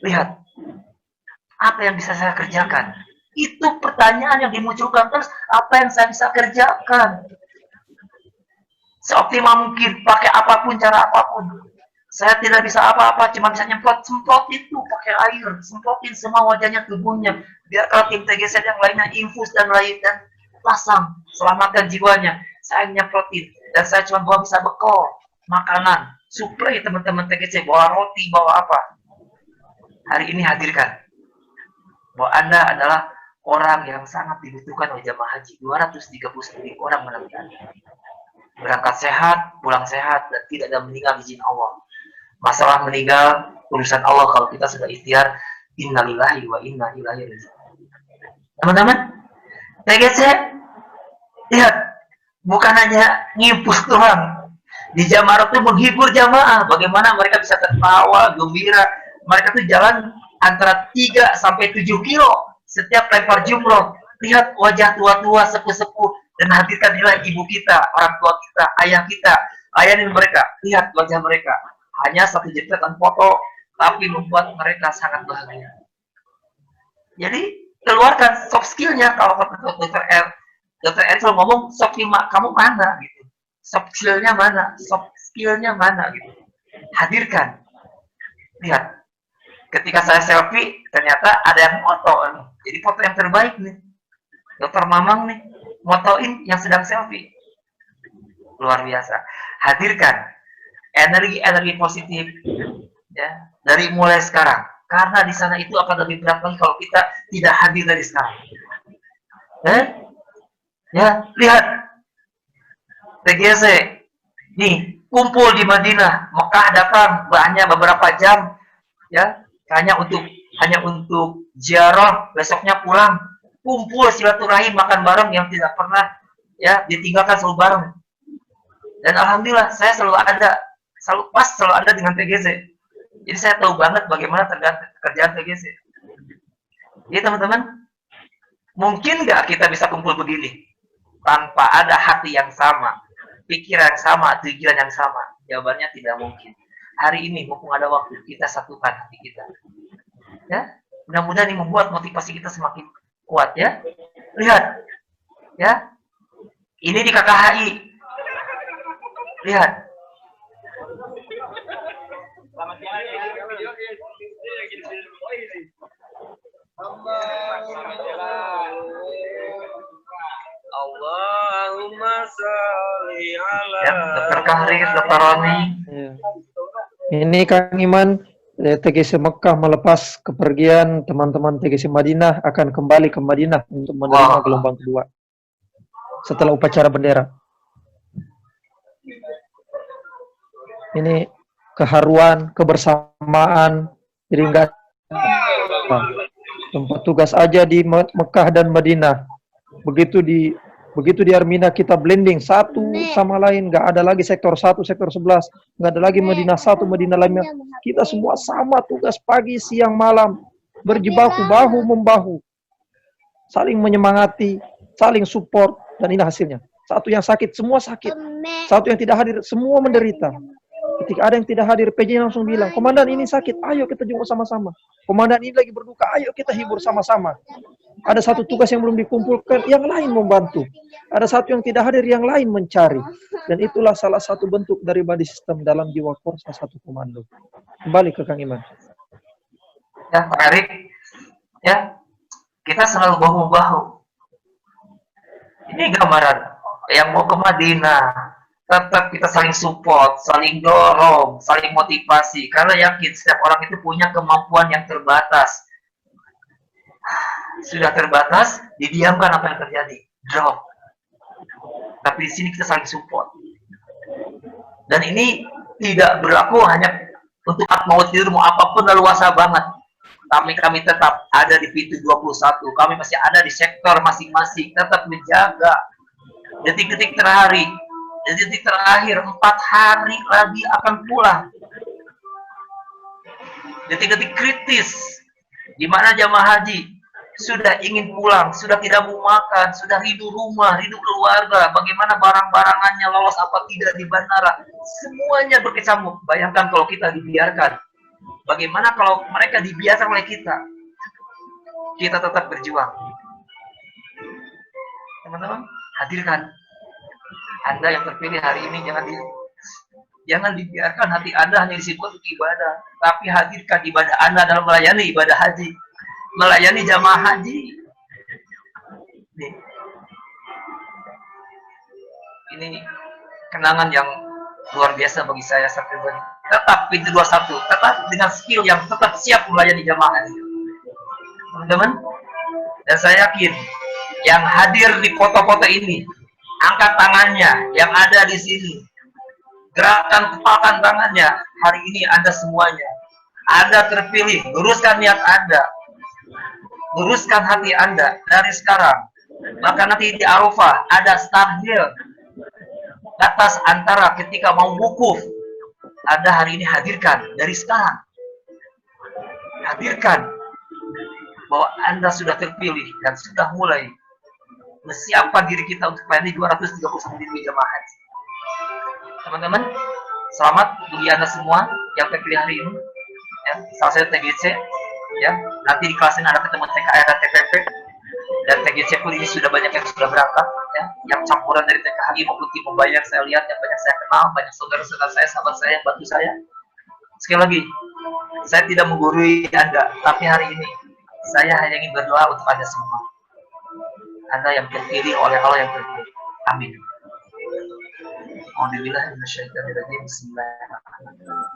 Lihat, apa yang bisa saya kerjakan? Itu pertanyaan yang dimunculkan terus, apa yang saya bisa kerjakan? Seoptimal mungkin, pakai apapun, cara apapun. Saya tidak bisa apa-apa, cuma bisa semprot itu pakai air, semprotin semua wajahnya, tubuhnya. Biar kalau tim TGC yang lainnya infus dan lain dan pasang, selamatkan jiwanya. Saya nyemprotin dan saya cuma bawa bisa bekal, makanan, suplai teman-teman TGC, bawa roti, bawa apa. Hari ini hadirkan bahwa Anda adalah orang yang sangat dibutuhkan oleh jamaah haji. 239 orang menanti Anda. Berangkat sehat, pulang sehat, dan tidak ada meninggal izin Allah. Masalah meninggal, urusan Allah kalau kita sudah ikhtiar, innalillahi wa inna ilaihi raji'un. Teman-teman, TGC, lihat, bukan hanya ngimpus Tuhan. Di Jamarot itu menghibur jamaah, bagaimana mereka bisa tertawa, gembira. Mereka tuh jalan antara 3 sampai 7 kilo setiap lempar jumroh. Lihat wajah tua-tua, sepuh-sepuh, dan hadirkan nilai ibu kita, orang tua kita, ayah kita, layanin mereka. Lihat wajah mereka. Hanya satu jempetan foto, tapi membuat mereka sangat bahagia. Jadi, keluarkan soft skill-nya. Kalau Dr. R selalu ngomong, soft skill kamu mana? Gitu. Soft skill-nya mana? Soft skill-nya mana? Gitu. Hadirkan. Lihat. Ketika saya selfie, ternyata ada yang foto. Jadi foto yang terbaik nih. Dr. Mamang nih. Motoin yang sedang selfie. Luar biasa. Hadirkan energi-energi positif ya dari mulai sekarang. Karena di sana itu akan lebih berat lagi kalau kita tidak hadir dari sekarang. Ya, lihat TGC nih kumpul di Madinah, Mekah datang banyak beberapa jam ya, hanya untuk ziarah, besoknya pulang, kumpul silaturahim, makan bareng yang tidak pernah ya ditinggalkan, selalu bareng. Dan alhamdulillah saya selalu ada dengan TGZ. Jadi saya tahu banget bagaimana kerjaan TGZ. Jadi teman-teman, mungkin nggak kita bisa kumpul begini tanpa ada hati yang sama, pikiran yang sama, tujuan yang sama? Jawabannya tidak mungkin. Hari ini mumpung ada waktu, kita satukan hati kita. Ya, mudah-mudahan ini membuat motivasi kita semakin kuat ya. Lihat, ya, ini di KKHI. Lihat. Allahumma sholli ala Ya, Dr. Kahrir, Dr. Roni. Ini Kang Iman, TGC Mekah melepas kepergian teman-teman TGC Madinah akan kembali ke Madinah untuk menerima gelombang kedua setelah upacara bendera. Ini keharuan, kebersamaan, jadi enggak tempat tugas aja di Mekah dan Madinah. Begitu di Armina kita blending satu sama lain, nggak ada lagi sektor 1, sektor 11, nggak ada lagi Madinah 1, Madinah lainnya. Kita semua sama tugas pagi, siang, malam, berjibaku bahu membahu, saling menyemangati, saling support, dan ini hasilnya. Satu yang sakit, semua sakit. Satu yang tidak hadir, semua menderita. Ketika ada yang tidak hadir, PJ langsung bilang, komandan ini sakit, ayo kita jenguk sama-sama. Komandan ini lagi berduka, ayo kita hibur sama-sama. Ada satu tugas yang belum dikumpulkan, yang lain membantu. Ada satu yang tidak hadir, yang lain mencari. Dan itulah salah satu bentuk dari body system dalam jiwa Korsa satu komando. Kembali ke Kang Iman. Ya, Pak Erik, ya, kita selalu bahu-bahu. Ini gambaran yang mau ke Madinah. Tetap kita saling support, saling dorong, saling motivasi. Karena yakin setiap orang itu punya kemampuan yang terbatas. Sudah terbatas, didiamkan apa yang terjadi. Drop. Tapi di sini kita saling support. Dan ini tidak berlaku hanya untuk mau tidur, mau apapun leluasa banget. Kami tetap ada di pintu 21. Kami masih ada di sektor masing-masing. Tetap menjaga detik-detik terakhir. Detik terakhir 4 hari lagi akan pulang. Detik-detik kritis di mana jamaah haji sudah ingin pulang, sudah tidak mau makan, sudah rindu rumah, rindu keluarga, bagaimana barang-barangannya lolos apa tidak di bandara, semuanya berkecamuk. Bayangkan kalau kita dibiarkan, bagaimana kalau mereka dibiarkan oleh kita? Kita tetap berjuang. Teman-teman, hadirkan. Anda yang terpilih hari ini, jangan dibiarkan hati Anda hanya disibuk untuk ibadah, tapi hadirkan ibadah Anda dalam melayani ibadah haji, melayani jamaah haji. Ini kenangan yang luar biasa bagi saya pribadi. Tetap pintu 21, tetap dengan skill yang tetap siap melayani jamaah haji. Teman-teman, dan saya yakin yang hadir di foto-foto ini, angkat tangannya yang ada di sini, gerakan kepalkan tangannya. Hari ini Anda semuanya, Anda terpilih. Luruskan niat Anda, luruskan hati Anda dari sekarang. Maka nanti di Arafah ada takdir batas antara ketika mau wukuf. Anda hari ini hadirkan dari sekarang. Hadirkan bahwa Anda sudah terpilih dan sudah mulai menyiapkan diri kita untuk melayani 231 ribu jamaah haji. Teman-teman, selamat bagi Anda semua yang terpilih hari ini. Ya, salah satu TGC, ya, nanti di kelas ini ada ketemu TKR dan TPP, dan TGC pun ini sudah banyak yang sudah berangkat, ya, yang campuran dari TKHI maupun tim membayar. Saya lihat yang banyak saya kenal, banyak saudara-saudara saya, sahabat saya yang bantu saya. Sekali lagi, saya tidak menggurui Anda, tapi hari ini saya hanya ingin berdoa untuk Anda semua. Anda yang terpilih oleh Allah yang terpilih. Amin. Alhamdulillahirrahmanirrahim. Bismillahirrahmanirrahim.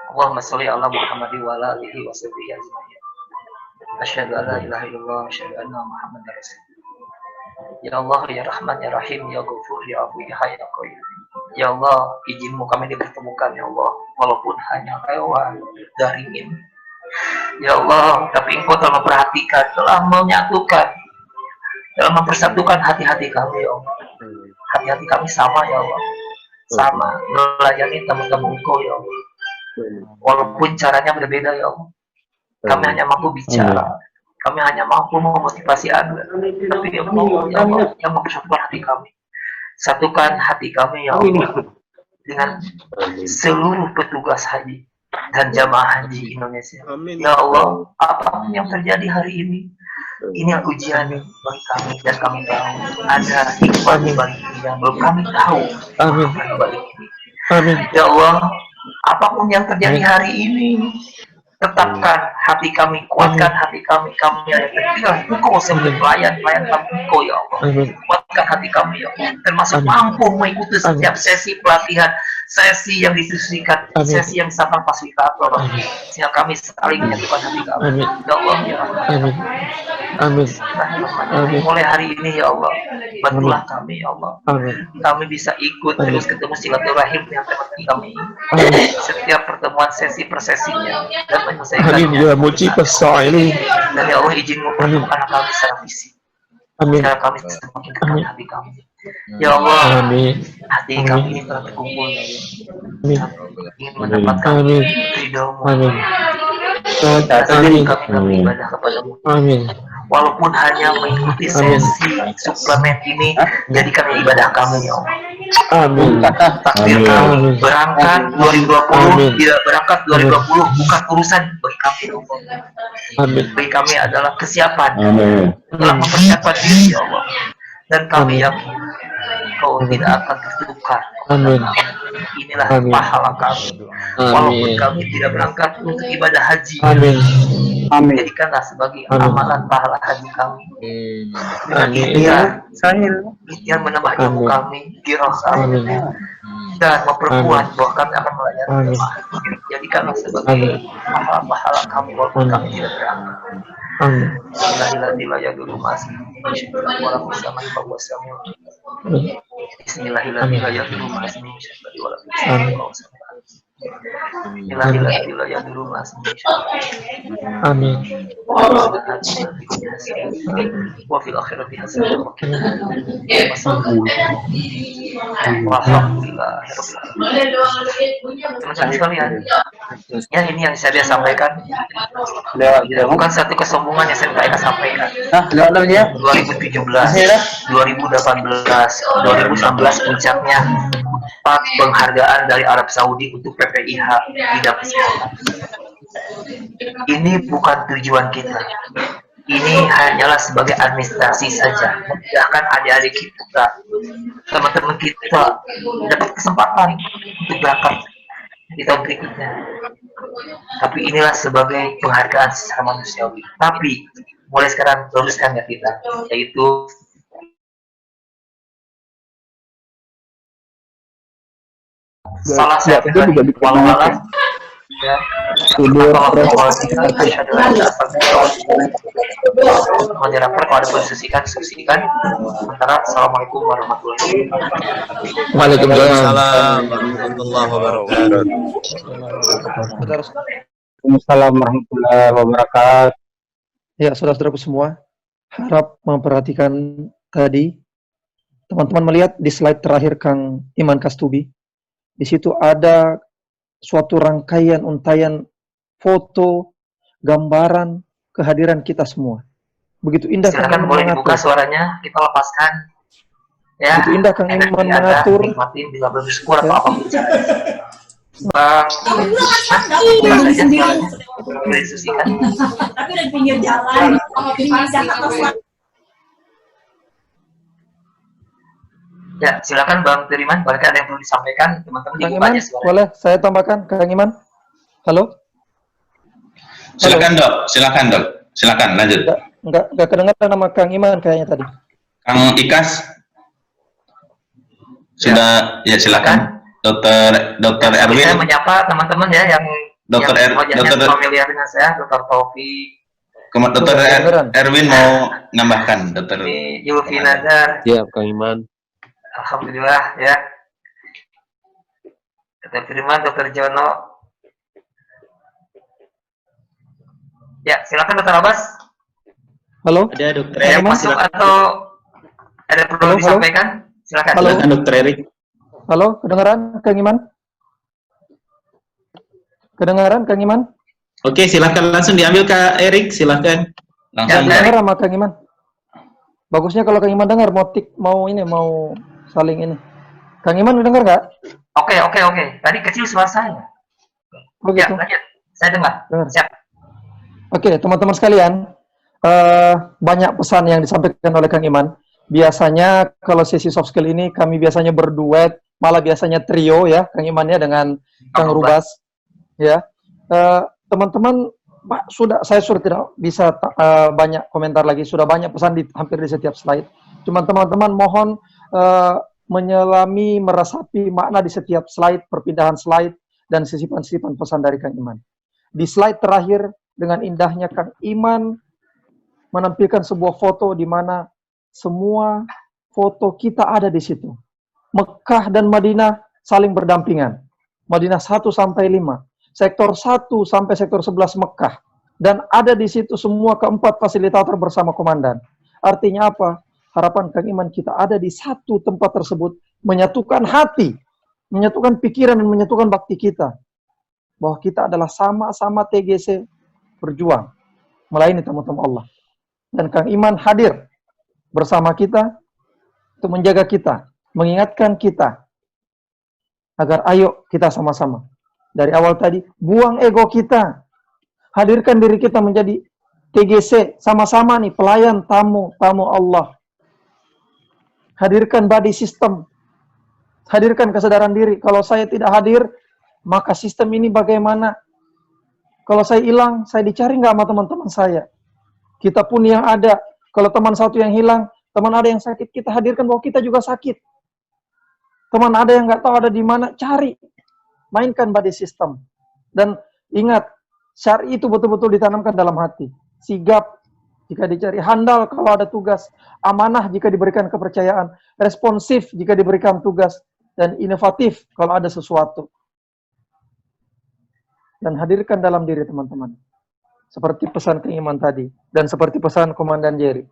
Allahumma sholli ala Muhammad wa ala alihi wa sahbihi ajma'in. Asyhadu an la ilaha illallah wa asyhadu anna Muhammadar rasulullah. Ya Allah, ya Rahman, ya Rahim, ya Ghafur, ya Afu, ya Hayy, ya Qayyum. Ya Allah, izinmu kami dipertemukan ya Allah, walaupun hanya lewat daringin. Ya Allah, tapi Engkau telah memperhatikan, telah menyatukan, telah mempersatukan hati-hati kami ya Allah. Hati-hati kami sama ya Allah, sama melayani teman-teman Engkau ya Allah. Walaupun caranya berbeda ya Allah, kami hanya mampu bicara, kami hanya mampu memotivasi Anda, tapi ya Allah yang mempersatukan hati kami. Satukan hati kami ya Allah dengan seluruh petugas haji dan jamaah haji Indonesia. Ya Allah, apapun yang terjadi hari ini ujian bagi kami dan kami tahu ada hikmah di balik ini yang belum kami tahu. Amin. Amin. Ya Allah, apapun yang terjadi hari ini, tetapkan hati kami, kuatkan hati kami yang terpilih Engkau sebagai pelayan kami Engkau ya Allah. Kuatkan hati kami ya Allah, termasuk mampu mengikuti setiap sesi pelatihan, sesi yang didiskusikan, sesi yang disampaikan fasilitator, sehingga kami saling menyatukan hati kami. Ya Allah ya Allah. Amin. Mulai hari ini ya Allah, bantulah kami ya Allah. Kami bisa ikut terus ketemu silaturahim dengan teman-teman kami. Setiap pertemuan sesi per sesinya dan menyelesaikannya. Ya muji ini. Dan ya Allah izinmu pertemukan kami secara fisik. Secara kami semakin dekat hati kami. Ya Allah, hati kami ini telah terkumpul. Ingin mendapatkan ridho-Mu. Kami ibadah kepadamu. Walaupun hanya mengikuti sesi suplemen ini, jadikan ibadah kami ya Allah. Takdir kami berangkat 2020, tidak berangkat 2020 bukan urusan bagi kami ya Allah. Bagi kami adalah kesiapan, telah mempersiapkan diri ya Allah. Dan kami yakin Kau tidak akan tertukar. Inilah pahala kami. Walaupun kami tidak berangkat untuk ibadah haji, jadikanlah sebagai amalan pahala haji kami. Dengan ikhtiar menambah ilmu kami, dirah kami, dan memperkuat bahwa kami akan melayani jemaah. Jadikanlah sebagai pahala-pahala kami walaupun kami tidak berangkat. Bismillahirrahmanirrahim ya dulu mas. Bismillahirrahmanirrahim ya dulu mas. Bismillahirrahmanirrahim ya dulu mas. Amin. Wa fil akhirati hasanah wa qina Alhamdulillah. Teman-teman sekalian, ya ini yang saya sampaikan. Bukan satu kesombongan yang saya sampaikan. 2017, 2018, 2019 puncaknya 4 penghargaan dari Arab Saudi untuk PPIH bidang kesehatan. Ini bukan tujuan kita. Ini hanyalah sebagai administrasi saja. Bahkan adik-adik kita, teman-teman kita dapat kesempatan untuk berangkat di tahun berikutnya. Tapi inilah sebagai penghargaan secara manusiawi. Tapi mulai sekarang teruskan ya kita, yaitu salah satu dari wal-walah ya. Masyarakat kalau ada diskusikan. Sementara assalamualaikum warahmatullahi wabarakatuh. Waalaikumsalam warahmatullahi wabarakatuh. Waalaikumsalam warahmatullahi wabarakatuh. Ya, saudara-saudaraku semua, harap memperhatikan tadi. Teman-teman melihat di slide terakhir Kang Iman Kastubi. Di situ ada suatu rangkaian untayan foto, gambaran, kehadiran kita semua. Begitu indah Kang Iman boleh mengatur. dibuka suaranya, kita lepaskan. Ya, begitu indah Kang Iman mengatur. Nikmatin, bisa bersyukur apa Bang, diskusikan. Tapi udah pinggir jalan, Ya, silakan Bang Tiriman, barangkali ada yang perlu disampaikan, teman-teman Kang dibuka Iman, aja suara. boleh saya tambahkan Kang Iman? Halo? Silakan dok, silakan lanjut. Enggak kedengaran nama Kang Iman kayaknya tadi. Kang Ikas, sudah ya silakan. Dokter Erwin. Saya menyapa teman-teman ya yang Dokter familiar dengan saya, Dokter Taufik. Dokter Erwin mau nambahkan, Dokter Yulfi Nazar. Ya, Kang Iman. Alhamdulillah ya. Dr. Firman, Dr. Jono. Ya, silakan Dr. Abbas. Halo? Ada Dokter Yang Erik, masuk silakan. atau ada perlu Halo, halo. disampaikan? Silakan. Halo. Silakan Dokter Erik. Halo, kedengaran Kang Iman? Kedengaran Kang Iman? Oke, silakan langsung diambil Kak Erik, silakan. Ya, Langsung. Dengar sama Kang Iman. Bagusnya kalau Kang Iman dengar, mau saling ini. Kang Iman udah dengar nggak? Oke. Tadi kecil suara saya. Oh Ya, gitu. lanjut. Saya dengar. Dengar. Siap. Oke, teman-teman sekalian, banyak pesan yang disampaikan oleh Kang Iman. Biasanya kalau sesi soft skill ini kami biasanya berduet, malah biasanya trio ya, Kang Iman ya dengan Kang Rubas. Ya, teman-teman, Pak, saya sudah tidak bisa banyak komentar lagi, sudah banyak pesan hampir di setiap slide. Cuma teman-teman mohon menyelami, meresapi makna di setiap slide, perpindahan slide, dan sisipan-sisipan pesan dari Kang Iman. Di slide terakhir, dengan indahnya Kang Iman menampilkan sebuah foto di mana semua foto kita ada di situ. Mekah dan Madinah saling berdampingan. Madinah 1 sampai 5. Sektor 1 sampai sektor 11 Mekah. Dan ada di situ semua keempat fasilitator bersama komandan. Artinya apa? Harapan Kang Iman kita ada di satu tempat tersebut, menyatukan hati, menyatukan pikiran, dan menyatukan bakti kita. Bahwa kita adalah sama-sama TGC berjuang melayani tamu-tamu Allah. Dan Kang Iman hadir bersama kita untuk menjaga kita, mengingatkan kita agar ayo kita sama-sama. Dari awal tadi, buang ego kita. Hadirkan diri kita menjadi TGC, sama-sama nih pelayan tamu Allah. Hadirkan body system. Hadirkan kesadaran diri. Kalau saya tidak hadir, maka sistem ini bagaimana? Kalau saya hilang, saya dicari nggak sama teman-teman saya? Kita pun yang ada. Kalau teman satu yang hilang, teman ada yang sakit, kita hadirkan bahwa kita juga sakit. Teman ada yang nggak tahu ada di mana, cari. Mainkan body system. Dan ingat, syar'i itu betul-betul ditanamkan dalam hati. Sigap jika dicari, handal kalau ada tugas, amanah jika diberikan kepercayaan, responsif jika diberikan tugas, dan inovatif kalau ada sesuatu. Dan hadirkan dalam diri teman-teman. Seperti pesan Kang Iman tadi, dan seperti pesan Komandan Jerry.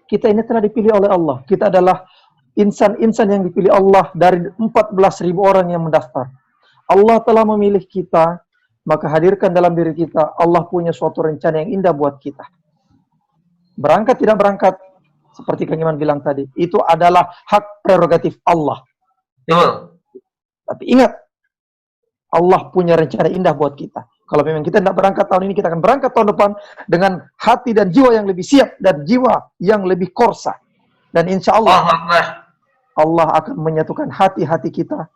Kita ini telah dipilih oleh Allah. Kita adalah insan-insan yang dipilih Allah dari 14.000 orang yang mendaftar. Allah telah memilih kita, maka hadirkan dalam diri kita, Allah punya suatu rencana yang indah buat kita. Berangkat tidak berangkat, seperti Kang Iman bilang tadi, itu adalah hak prerogatif Allah. Tapi ingat, Allah punya rencana indah buat kita. Kalau memang kita tidak berangkat tahun ini, kita akan berangkat tahun depan dengan hati dan jiwa yang lebih siap dan jiwa yang lebih korsa. Dan insya Allah, Allah akan menyatukan hati-hati kita.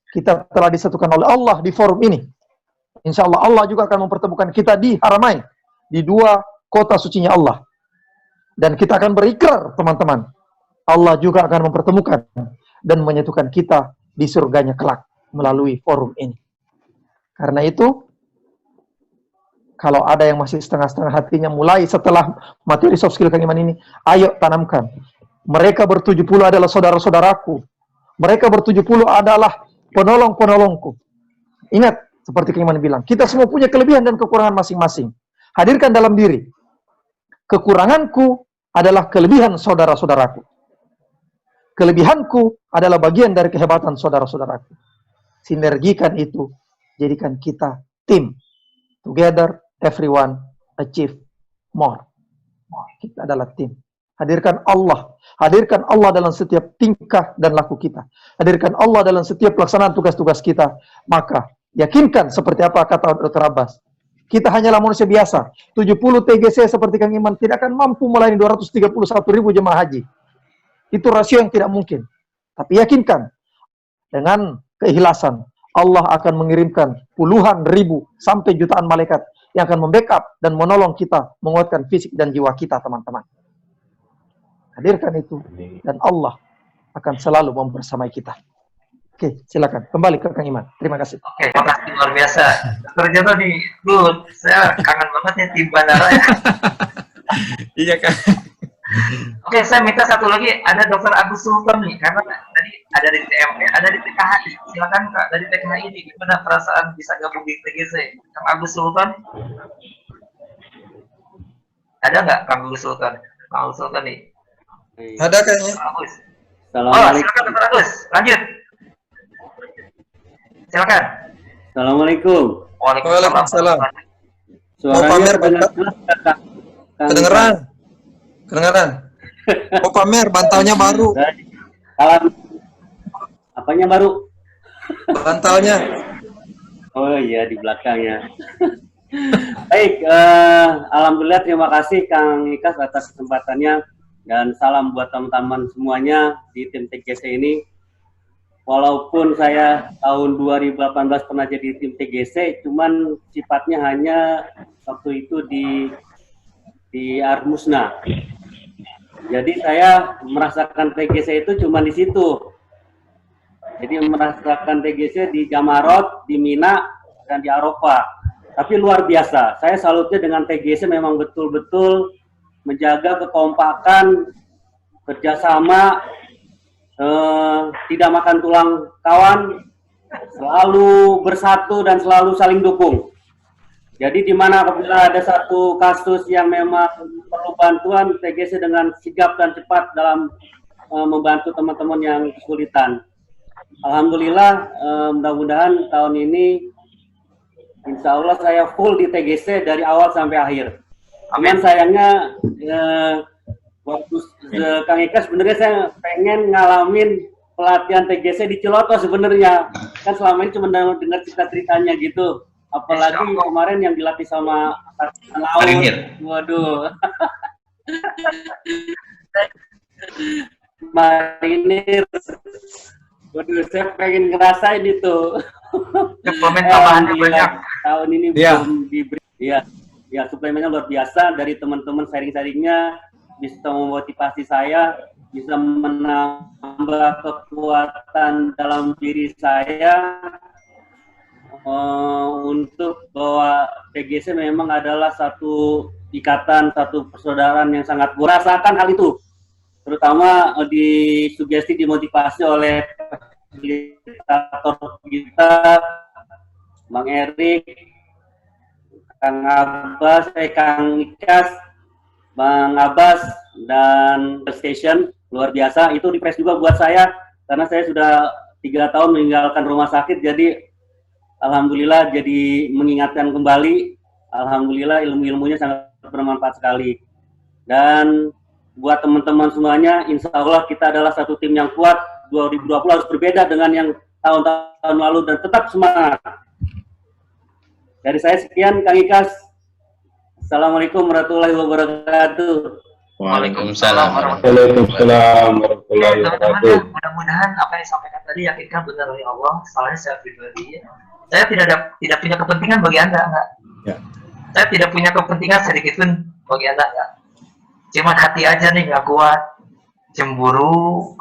Kita telah disatukan oleh Allah di forum ini. Insya Allah, Allah juga akan mempertemukan kita di Haramain, di 2 kota sucinya Allah. Dan kita akan berikrar, teman-teman. Allah juga akan mempertemukan dan menyatukan kita di surganya kelak melalui forum ini. Karena itu, kalau ada yang masih setengah-setengah hatinya mulai setelah materi soft skill Kang Iman ini, ayo tanamkan. Mereka ber-70 adalah saudara-saudaraku. Mereka ber-70 adalah penolong-penolongku. Ingat, seperti Kang Iman bilang, kita semua punya kelebihan dan kekurangan masing-masing. Hadirkan dalam diri. Kekuranganku adalah kelebihan saudara-saudaraku. Kelebihanku adalah bagian dari kehebatan saudara-saudaraku. Sinergikan itu, jadikan kita tim. Together, everyone achieve more. Kita adalah tim. Hadirkan Allah. Hadirkan Allah dalam setiap tingkah dan laku kita. Hadirkan Allah dalam setiap pelaksanaan tugas-tugas kita. Maka, yakinkan seperti apa kata Dr. Abbas. Kita hanyalah manusia biasa. 70 TGC seperti Kang Iman tidak akan mampu melayani 231.000 jemaah haji. Itu rasio yang tidak mungkin. Tapi yakinkan, dengan keikhlasan, Allah akan mengirimkan puluhan ribu sampai jutaan malaikat yang akan membackup dan menolong kita menguatkan fisik dan jiwa kita, teman-teman. Hadirkan itu, dan Allah akan selalu membersamai kita. Oke, silakan. Kembali ke Kang Iman. Terima kasih. Oke, terima kasih luar biasa. Ternyata di good. Saya kangen banget ya tim bandara ya. Iya kan. Oke, saya minta satu lagi, ada Dr. Agus Sultan nih, karena tadi ada di TMP, ada di TKHI. Silakan Kak, dari TKHI ini gimana perasaan bisa gabung di TGC? Kang Agus Sultan? Ada nggak Kang Agus Sultan? Kang Agus Sultan nih. Ada kayaknya. Kang Agus. Assalamualaikum. Silakan Dr. Agus, lanjut. Silakan. Assalamualaikum. Waalaikumsalam. Mau Suaranya pamer kedengaran, bantal? Kang Kedengeran? Kedengeran? Mau pamer bantalnya baru. Alam, apanya baru? Bantalnya. Oh iya, di belakangnya. Baik, alhamdulillah terima kasih Kang Ikas atas kesempatannya dan salam buat teman-teman semuanya di tim TGC ini. Walaupun saya tahun 2018 pernah jadi tim TGC, cuman sifatnya hanya waktu itu di Armusna. Jadi saya merasakan TGC itu cuma di situ. Jadi merasakan TGC di Jamarot, di Mina, dan di Arafah. Tapi luar biasa. Saya salutnya dengan TGC memang betul-betul menjaga kekompakan, kerjasama, tidak makan tulang kawan, selalu bersatu dan selalu saling dukung. Jadi di mana apabila ada satu kasus yang memang perlu bantuan, TGC dengan sigap dan cepat dalam membantu teman-teman yang kesulitan. Alhamdulillah, mudah-mudahan tahun ini insya Allah saya full di TGC dari awal sampai akhir. Cuman sayangnya waktu Kang Ika sebenarnya saya pengen ngalamin pelatihan TGC di Ciloto sebenarnya. Kan selama ini cuma dengar cerita-ceritanya gitu. Apalagi kemarin yang dilatih sama Angkatan Laut. Waduh. Marinir. Waduh, saya pengen ngerasain itu. Suplemen tambahannya banyak. Tahun ini belum diberi. Ya, suplemennya luar biasa dari teman-teman sharing-sharingnya. Bisa memotivasi saya, bisa menambah kekuatan dalam diri saya untuk bahwa TGC memang adalah satu ikatan, satu persaudaraan yang sangat merasakan hal itu, terutama disugesti, dimotivasi oleh fasilitator kita, Bang Erik, Kang Abbas, Kang Ikas, Bang Abbas dan Station, luar biasa. Itu refresh juga buat saya karena saya sudah 3 tahun meninggalkan rumah sakit, jadi alhamdulillah jadi mengingatkan kembali. Alhamdulillah ilmu-ilmunya sangat bermanfaat sekali. Dan buat teman-teman semuanya, insya Allah kita adalah satu tim yang kuat. 2020 harus berbeda dengan yang tahun-tahun lalu dan tetap semangat. Dari saya sekian, Kang Ikas. Assalamualaikum warahmatullahi wabarakatuh. Waalaikumsalam. Waalaikumsalam warahmatullahi wabarakatuh. Mudah-mudahan apa yang disampaikan tadi yakinkan benar oleh Allah. Soalnya saya pribadi, saya tidak punya kepentingan bagi Anda, enggak. Ya. Saya tidak punya kepentingan sedikit pun bagi Anda, enggak. Cuman hati aja nih nggak kuat, cemburu.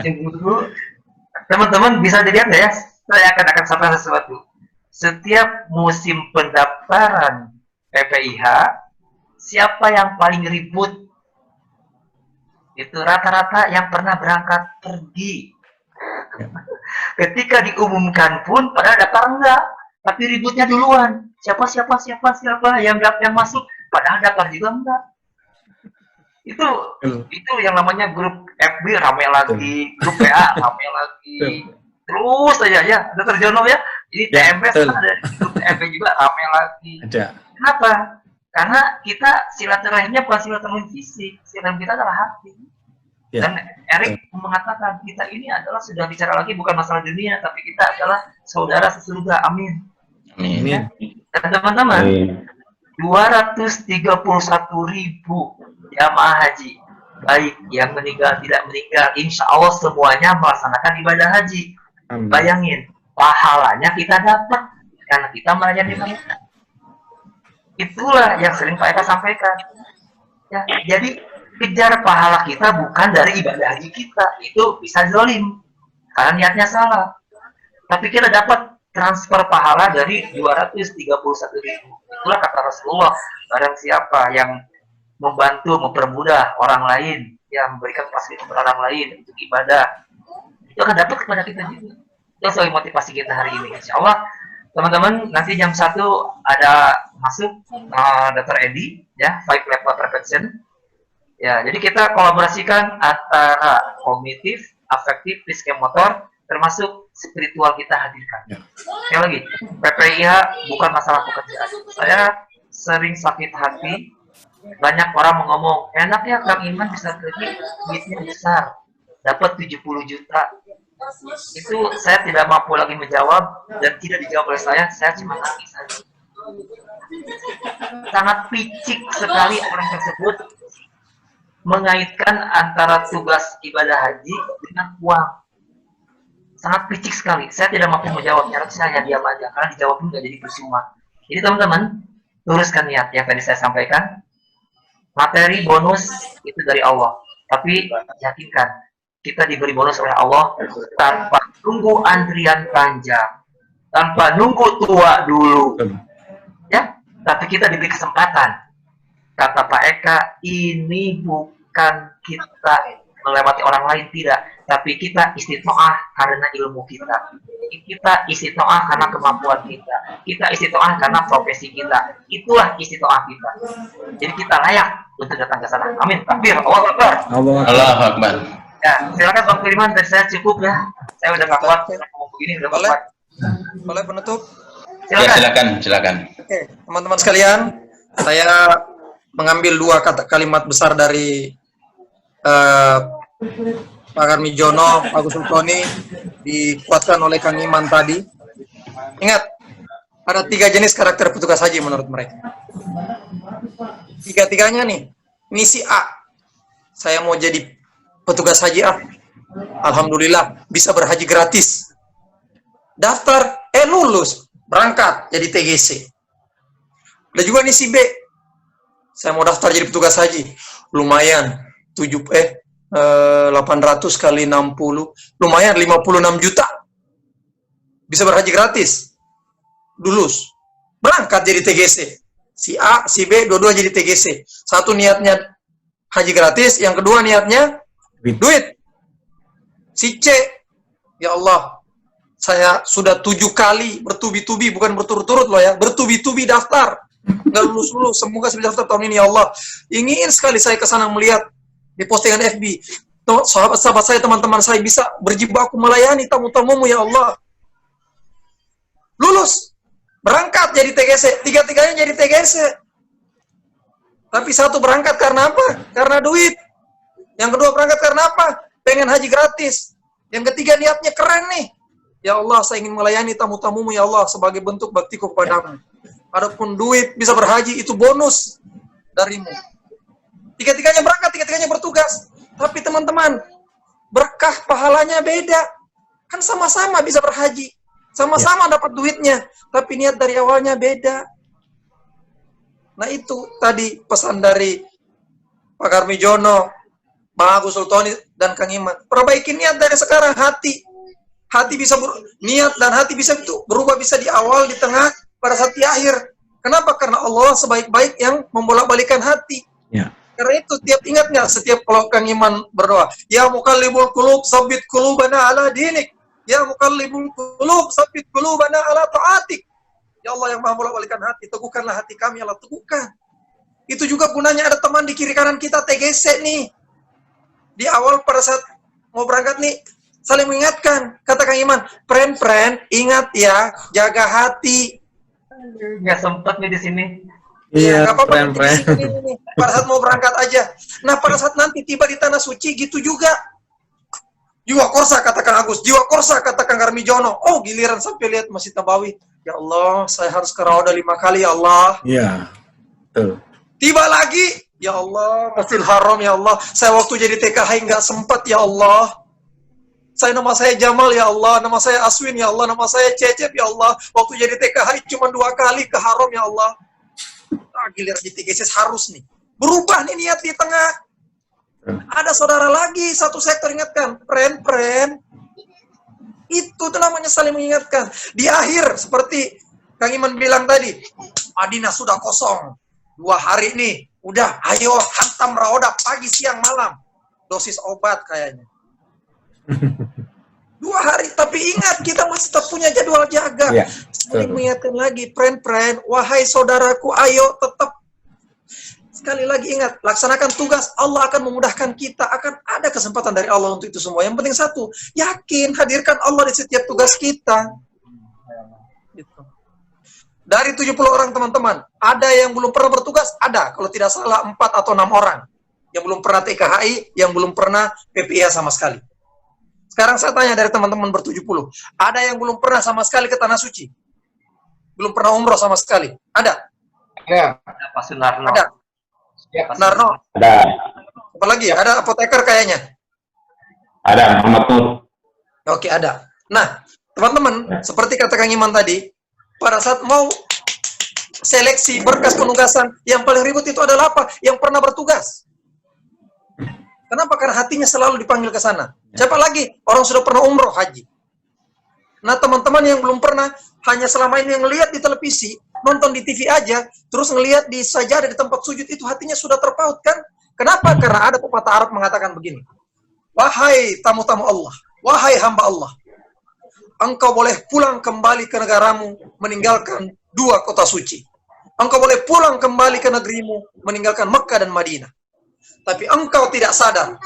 Cemburu. Teman-teman bisa dilihat ya, saya akan sampaikan sesuatu. Setiap musim pendaftaran PPIH, siapa yang paling ribut? Itu rata-rata yang pernah berangkat pergi. Ketika diumumkan pun pada daftar enggak, tapi ributnya duluan. Siapa yang masuk, padahal daftar juga enggak. Itu yang namanya grup FB rame lagi, grup PA rame lagi. Terus aja ya, Dr. Jono ya. Jadi TMP ada grup TMP juga rame lagi. Kenapa? Karena kita silaturahimnya bukan silaturahim fisik, silaturahim kita adalah hati. Dan Erik mengatakan kita ini adalah sudah bicara lagi bukan masalah dunia, tapi kita adalah saudara sesurga. Amin. Amin. Dan teman-teman, 231.000 jamaah haji, baik yang meninggal tidak meninggal, insya Allah semuanya melaksanakan ibadah haji. Bayangin, pahalanya kita dapat karena kita melayani mereka. Itulah yang sering Pak Eka sampaikan. Ya, jadi kejar pahala kita bukan dari ibadah haji kita, itu bisa zolim karena niatnya salah. Tapi kita dapat transfer pahala dari 231.000. Itulah kata Rasulullah, barang siapa yang membantu, mempermudah orang lain, ya memberikan fasilitas kepada orang lain untuk ibadah, itu akan dapat kepada kita juga. Itu sebagai motivasi kita hari ini. Insya Allah teman-teman nanti jam 1 ada masuk Dr. Edi ya, 5 level perfection. Ya, jadi kita kolaborasikan antara kognitif, afektif, psikomotor, termasuk spiritual kita hadirkan. Sekali lagi, PPIH bukan masalah pekerjaan. Saya sering sakit hati, banyak orang ngomong, enaknya Kang Iman bisa kerja, duitnya besar, dapat 70 juta. Itu saya tidak mampu lagi menjawab, dan tidak dijawab oleh saya cuma nangis saja. Sangat picik sekali orang tersebut mengaitkan antara tugas ibadah haji dengan uang. Sangat picik sekali. Saya tidak mampu menjawabnya, saya hanya diam aja, karena dijawab pun nggak jadi percuma. Jadi teman-teman, luruskan niat yang tadi saya sampaikan. Materi bonus itu dari Allah. Tapi yakinkan, kita diberi bonus oleh Allah tanpa tunggu antrian panjang, tanpa nunggu tua dulu. Ya, tapi kita diberi kesempatan. Kata Pak Eka, ini bukan kita melewati orang lain, tidak, tapi kita istiqomah karena ilmu kita. Kita istiqomah karena kemampuan kita. Kita istiqomah karena profesi kita. Itulah istiqomah kita. Jadi kita layak untuk datang ke sana. Amin. Takbir. Allahu Akbar. Allahu Akbar. Ya, silakan Bang Firman, dari saya cukup ya. Saya udah nggak kuat ngomong begini, udah nggak kuat. Boleh penutup? Ya, silakan. Oke, teman-teman sekalian, saya mengambil dua kalimat besar dari Pak Karmijono, Pak Gus Sultoni, dikuatkan oleh Kang Iman tadi. Ingat, ada 3 jenis karakter petugas haji menurut mereka. 3-tiganya nih, misi A, saya mau jadi petugas haji A. Alhamdulillah, bisa berhaji gratis. Daftar, lulus, berangkat jadi TGC. Ada juga nih si B, saya mau daftar jadi petugas haji, lumayan, 800 kali 60, lumayan 56 juta. Bisa berhaji gratis. Lulus. Berangkat jadi TGC. Si A, si B, dua-dua jadi TGC. Satu niatnya haji gratis, yang kedua niatnya duit. Si C, ya Allah, saya sudah 7 kali bertubi-tubi, bukan berturut-turut loh ya, bertubi-tubi daftar. Nggak lulus-lulus, semoga saya bisa daftar tahun ini ya Allah. Ingin sekali saya kesana melihat di postingan FB, sahabat-sahabat saya, teman-teman saya bisa berjibaku melayani tamu-tamumu ya Allah. Lulus, berangkat jadi TGC, 3-tiganya jadi TGC. Tapi satu berangkat karena apa? Karena duit. Yang kedua berangkat karena apa? Pengen haji gratis. Yang ketiga niatnya keren nih. Ya Allah, saya ingin melayani tamu-tamumu ya Allah sebagai bentuk baktiku kepadamu. Adapun duit bisa berhaji itu bonus darimu. 3-tiganya berangkat, 3-tiganya bertugas. Tapi teman-teman, berkah pahalanya beda. Kan sama-sama bisa berhaji. Sama-sama dapat duitnya. Tapi niat dari awalnya beda. Nah itu tadi pesan dari Pak Karmijono, Bang Agus Sultoni, dan Kang Iman. Perbaiki niat dari sekarang, hati. Hati bisa niat dan hati bisa berubah, bisa di awal, di tengah, pada saat di akhir. Kenapa? Karena Allah sebaik-baik yang membolak-balikan hati. Ya. Karena itu ingat nggak setiap kalau Kang Iman berdoa, ya muqallibul qulub sabbit qulubana ala dinik, ya muqallibul qulub sabbit qulubana ala taatik. Ya Allah yang maha bolak-balikan hati, teguhkanlah hati kami, Allah teguhkan. Itu juga gunanya ada teman di kiri kanan kita TGC nih. Di awal pada saat mau berangkat nih, saling mengingatkan. Kata Kang Iman, friend, ingat ya, jaga hati. Nggak sempat nih di sini. Iya, friend. Pada saat mau berangkat aja. Nah, pada saat nanti tiba di tanah suci, gitu juga. Jiwa korsa, kata Kang Agus. Jiwa korsa, kata Kang Karmijono. Oh, giliran sampai lihat Masjid Nabawi. Ya Allah, saya harus ke Raudah 5 kali, ya Allah. Iya, betul. Tiba lagi, ya Allah, Masjidil Haram, ya Allah. Saya waktu jadi TKH nggak sempat, ya Allah. Nama saya Jamal, ya Allah. Nama saya Aswin, ya Allah. Nama saya Cecep, ya Allah. Waktu jadi TKH cuma 2 kali ke Haram, ya Allah. Giliran di TGC harus nih. Berubah nih niat di tengah. Ada saudara lagi, satu sektor ingatkan. Friend. Itu tuh namanya saling mengingatkan. Di akhir, seperti Kang Iman bilang tadi, Madinah sudah kosong. 2 hari nih. Udah, ayo hantam Raudah pagi, siang, malam. dosis obat kayaknya. 2 hari, tapi ingat kita masih tetap punya jadwal jaga. Iya, Sekali mengingatkan lagi, friend, wahai saudaraku, ayo tetap. Sekali lagi ingat, laksanakan tugas, Allah akan memudahkan kita, akan ada kesempatan dari Allah untuk itu semua. Yang penting satu, yakin, hadirkan Allah di setiap tugas kita. Gitu. Dari 70 orang teman-teman, ada yang belum pernah bertugas? Ada, kalau tidak salah 4 atau 6 orang. Yang belum pernah TKHI, yang belum pernah PPIH sama sekali. Sekarang saya tanya dari teman-teman ber-70, ada yang belum pernah sama sekali ke Tanah Suci? Belum pernah umroh sama sekali? Ada? Ya. Ada Pak Sunarno. Ada? Ya, Pak Narno? Ada. Apalagi? Ada apoteker kayaknya? Ada, Muhammad Nur. Oke, ada. Nah, teman-teman, seperti kata Kang Iman tadi, pada saat mau seleksi berkas penugasan, yang paling ribut itu adalah apa? Yang pernah bertugas. Kenapa? Karena hatinya selalu dipanggil ke sana. Siapa lagi? Orang sudah pernah umroh, haji. Nah, teman-teman yang belum pernah, hanya selama ini yang ngelihat di televisi, nonton di TV aja, terus ngelihat di sajadah di tempat sujud, itu hatinya sudah terpaut kan? Kenapa? Karena ada pepatah Arab mengatakan begini. Wahai tamu-tamu Allah, wahai hamba Allah, engkau boleh pulang kembali ke negaramu, meninggalkan 2 kota suci. Engkau boleh pulang kembali ke negerimu, meninggalkan Mekah dan Madinah. Tapi engkau tidak sadar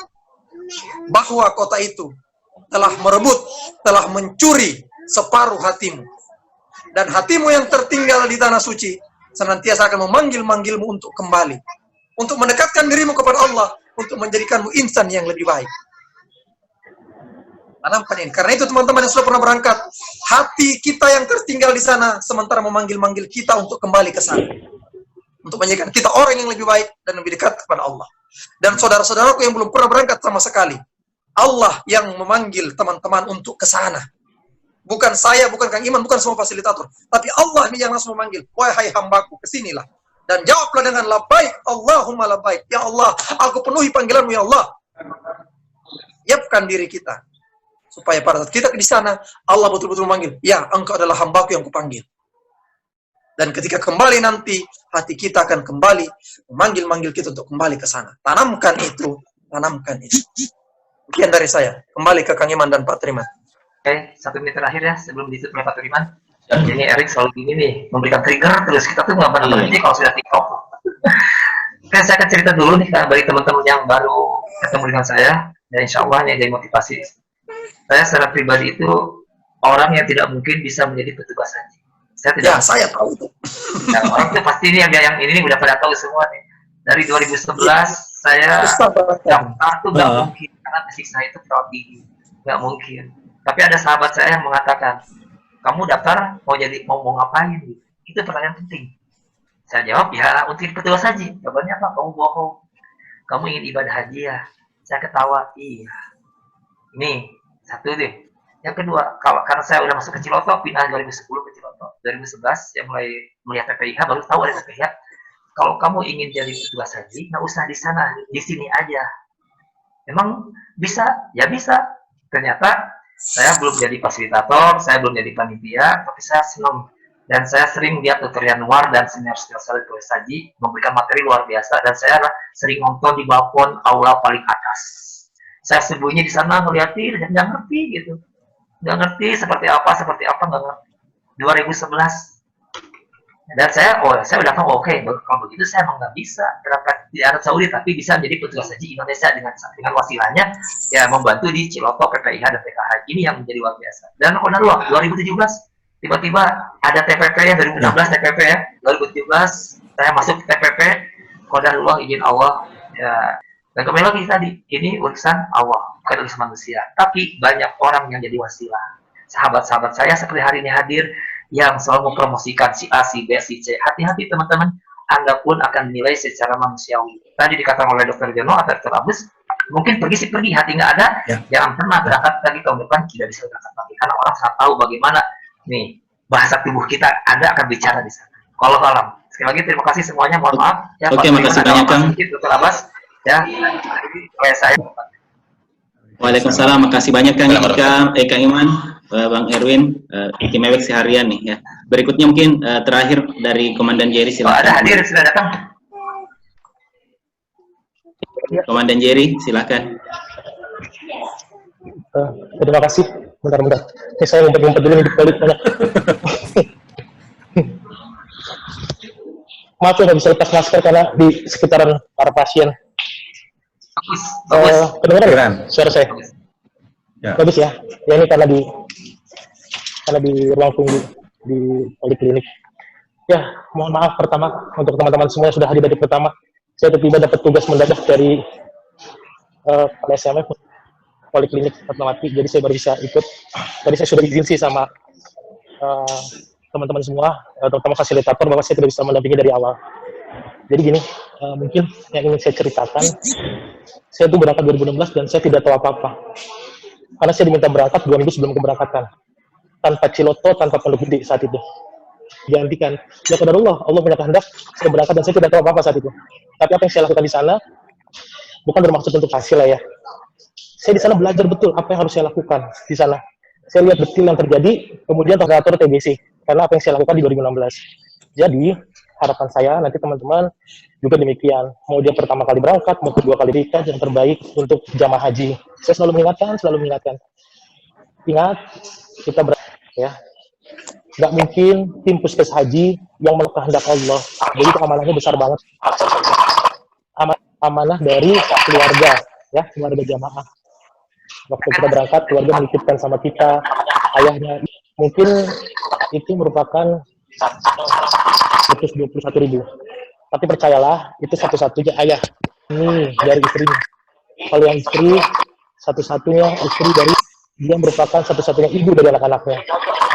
bahwa kota itu telah merebut, telah mencuri separuh hatimu. Dan hatimu yang tertinggal di tanah suci senantiasa akan memanggil-manggilmu untuk kembali. Untuk mendekatkan dirimu kepada Allah, untuk menjadikanmu insan yang lebih baik. Tanamkan ini. Karena itu teman-teman yang sudah pernah berangkat, hati kita yang tertinggal di sana sementara memanggil-manggil kita untuk kembali ke sana. Untuk menjadikan kita orang yang lebih baik dan lebih dekat kepada Allah. Dan saudara-saudaraku yang belum pernah berangkat sama sekali, Allah yang memanggil teman-teman untuk ke sana. Bukan saya, bukan Kang Iman, bukan semua fasilitator. Tapi Allah yang langsung memanggil, wahai hambaku, kesinilah. Dan jawablah dengan labbaik, Allahumma labbaik. Ya Allah, aku penuhi panggilanmu ya Allah. Siapkan diri kita. Supaya pada saat kita di sana, Allah betul-betul memanggil, ya engkau adalah hambaku yang kupanggil. Dan ketika kembali nanti, hati kita akan kembali memanggil-manggil kita untuk kembali ke sana. Tanamkan itu, tanamkan itu. Sekian dari saya. Kembali ke Kang Iman dan Pak Triman. Oke, 1 menit terakhir ya, sebelum ditutup oleh Pak Triman. Jadi Erik selalu gini nih, memberikan trigger, terus kita tuh nggak pernah berhenti kalau sudah TikTok. Oke, saya akan cerita dulu nih, bagi teman-teman yang baru ketemu dengan saya, dan insya Allah ini jadi motivasi. Saya secara pribadi itu orang yang tidak mungkin bisa menjadi petugas haji. Saya tidak. Ya, saya tahu tuh. Nah, orang itu pasti ini yang ini udah pada tahu semua nih. Dari 2011 saya daftar tuh nggak mungkin karena fisik saya itu terlalu tinggi, nggak mungkin. Tapi ada sahabat saya yang mengatakan, kamu daftar mau ngapain? Itu pertanyaan penting. Saya jawab, ya untuk petugas haji. Jawabannya apa? Kamu bohong. Kamu ingin ibadah haji ya? Saya ketawa, iya. Ini satu deh. Yang kedua, karena saya udah masuk ke Ciloto, pindah 2010 ke Ciloto. 2011 saya mulai melihat PPIH, baru tahu ada PPIH. Kalau kamu ingin jadi petugas haji, nggak usah di sana, di sini aja. Memang bisa? Ya bisa. Ternyata saya belum jadi fasilitator, saya belum jadi panitia, tapi saya senang. Dan saya sering lihat Dr. Yanuar dan senior-senior saya di haji memberikan materi luar biasa, dan saya sering nonton di balkon aula paling atas. Saya sembunyi di sana ngeliatin, nggak ngerti gitu. Nggak ngerti seperti apa, nggak ngerti. 2011. Dan saya udah tahu, oke, kalau begitu saya emang nggak bisa berangkat di Arab Saudi, tapi bisa menjadi petugas haji Indonesia dengan wasilahnya, ya membantu di Ciloto, PPIH, dan PKH. Ini yang menjadi luar biasa. Dan kodarullah, 2017, tiba-tiba ada TPP ya, 2016 TPP ya, 2017 saya masuk TPP, kodarullah izin Allah, ya. Dan kembali lagi tadi, ini urusan Allah, bukan urusan manusia. Tapi banyak orang yang jadi wasilah. Sahabat-sahabat saya seperti hari ini hadir, yang selalu mempromosikan si A, si B, si C. Hati-hati teman-teman, Anda pun akan dinilai secara manusiawi. Tadi dikatakan oleh Dr. Jono atau Dr. Abus, mungkin pergi hati nggak ada, jangan pernah berangkat lagi tahun depan, tidak bisa berangkat lagi. Karena orang sangat tahu bagaimana nih bahasa tubuh kita, Anda akan bicara di sana. Kalau alam. Sekali lagi terima kasih semuanya, mohon maaf. Ya, oke, makasih banyak Kang. Dr. Abbas. Ya, oleh saya. Waalaikumsalam, makasih banyak Kang Ika, Kang Iman, Bang Erwin, Iki Mewek seharian nih ya. Berikutnya mungkin terakhir dari Komandan Jerry, silakan. Ada hadir, sudah datang. Komandan Jerry, silakan. Terima kasih. Bentar. Ini saya ngumpet-ngumpet dulu di balik banyak. Maaf ya, nggak bisa lepas masker karena di sekitaran para pasien. Kedengeran ya suara saya? Ya. Bagus ya. Ya ini karena di ruang tunggu di poliklinik. Ya, mohon maaf pertama untuk teman-teman semua yang sudah hadir dari pertama. Saya tiba-tiba dapat tugas mendadak dari LSMF Poliklinik Fatmawati, jadi saya baru bisa ikut. Tadi saya sudah izin sih sama teman-teman semua, terutama fasilitator, bahwa saya tidak bisa mendampingi dari awal. Jadi gini, mungkin yang ingin saya ceritakan, saya itu berangkat 2016 dan saya tidak tahu apa-apa. Karena saya diminta berangkat 2 minggu sebelum keberangkatan. Tanpa ciloto, tanpa pondok gede saat itu. Digantikan. Ya qadarullah, Allah punya kehendak, saya berangkat dan saya tidak tahu apa-apa saat itu. Tapi apa yang saya lakukan di sana, bukan bermaksud untuk hasil lah ya. Saya di sana belajar betul apa yang harus saya lakukan di sana. Saya lihat betul yang terjadi, kemudian teratur TBC. Karena apa yang saya lakukan di 2016. Jadi, harapan saya nanti teman-teman juga demikian. Mau dia pertama kali berangkat, mau kedua kali berangkat, yang terbaik untuk jamaah haji. Saya selalu mengingatkan. Ingat, kita ya. Nggak mungkin tim puskes haji yang menolak kehendak Allah. Jadi itu amanahnya besar banget. Amanah dari keluarga, ya, keluarga jamaah. Waktu kita berangkat, keluarga menitipkan sama kita, ayahnya. Mungkin itu merupakan 121.000. Tapi percayalah, itu satu-satunya ayah ini dari istrinya. Kalau yang istri, satu-satunya istri dari dia merupakan satu-satunya ibu dari anak-anaknya.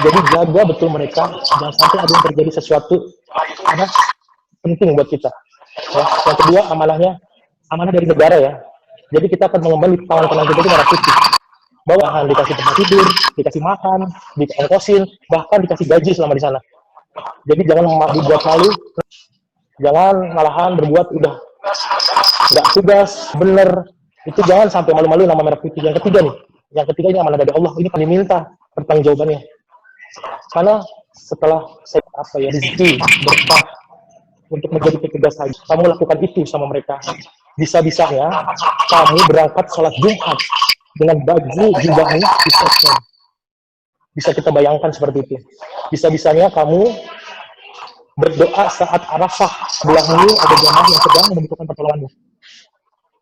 Jadi jaga betul mereka, jangan sampai ada yang terjadi sesuatu karena penting buat kita. Ya. Yang kedua, amanah dari negara ya. Jadi kita akan mengemban di tangan kanan kita itu merah putih. Bawahan dikasih tempat tidur, dikasih makan, diongkosin, bahkan dikasih gaji selama di sana. Jadi jangan dibuat malu, jangan malahan berbuat udah nggak tugas, bener. Itu jangan sampai malu-malu nama merah putih. Yang ketiga nih, ini amanah dari Allah. Ini kami minta pertanggungjawabannya. Karena setelah saya rezeki berkah untuk menjadi petugas haji, kamu lakukan itu sama mereka. Bisa-bisanya kamu berangkat sholat Jumat dengan baju jubahnya disesuaikan. Bisa kita bayangkan seperti itu. Bisa-bisanya kamu berdoa saat Arafah, sebelahmu ada jamaah yang sedang membutuhkan pertolonganmu.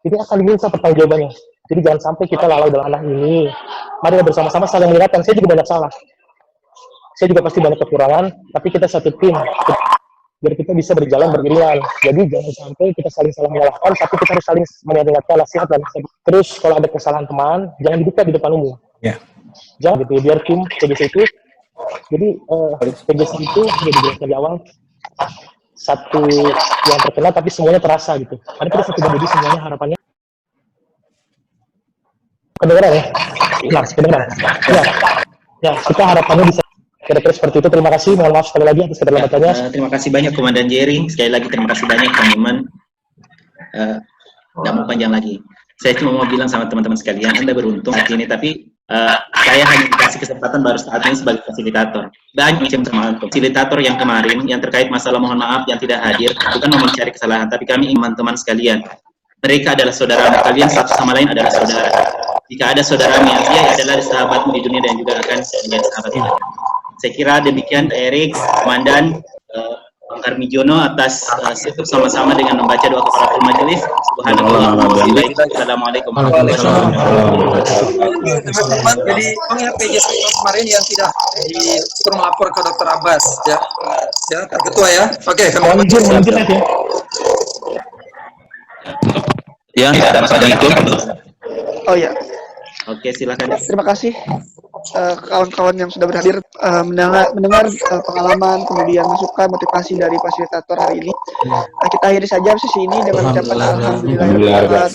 Ini akan diminta pertanggungjawabannya. Jadi jangan sampai kita lalai dalam anak ini. Mari bersama-sama saling mengingatkan. Saya juga banyak salah. Saya juga pasti banyak kekurangan, tapi kita satu tim. Biar kita bisa berjalan beriringan. Jadi jangan sampai kita saling salah menyalahkan, tapi kita harus saling mengingatkan nasihat dan nasihat. Terus kalau ada kesalahan teman, jangan dibuka di depan umum. Ya. Jangan gitu, biar tim PGC itu. Jadi PGC itu sudah dijelaskan dari awal satu yang terkena, tapi semuanya terasa gitu. Karena kita satu body semuanya harapannya. Kedengeran ya? Nah, kedengeran. Ya, kita harapannya bisa kira-kira seperti itu. Terima kasih, mohon maaf sekali lagi atas keterlambatannya. Terima kasih banyak Komandan Jerry. Sekali lagi terima kasih banyak Kang Iman. Nggak mau panjang lagi. Saya cuma mau bilang sama teman-teman sekalian, Anda beruntung saat ini, tapi saya hanya dikasih kesempatan baru saat ini sebagai fasilitator. Banyak macam sama fasilitator yang kemarin, yang terkait masalah mohon maaf yang tidak hadir, bukan mau mencari kesalahan, tapi kami teman-teman sekalian. Mereka adalah saudara, kalian satu sama lain adalah saudara. Jika ada saudaramu, dia adalah sahabatmu di dunia dan juga akan menjadi sahabat kita. Saya kira demikian Erik, Komandan, Bang Karmijono atas sama-sama dengan membaca doa kafaratul majelis. Subhanallah. Assalamualaikum warahmatullahi wabarakatuh. Teman-teman, jadi mengingat PJS kemarin yang tidak disuruh melapor ke Dr. Abbas ya. Ya, Ketua ya. Oke, kami Ya, ada itu. Oh ya. Oke, silakan. Terima kasih kawan-kawan yang sudah berhadir mendengar pengalaman, kemudian masukan, motivasi dari fasilitator hari ini. Kita akhiri saja sesi ini dengan ucapan alhamdulillah.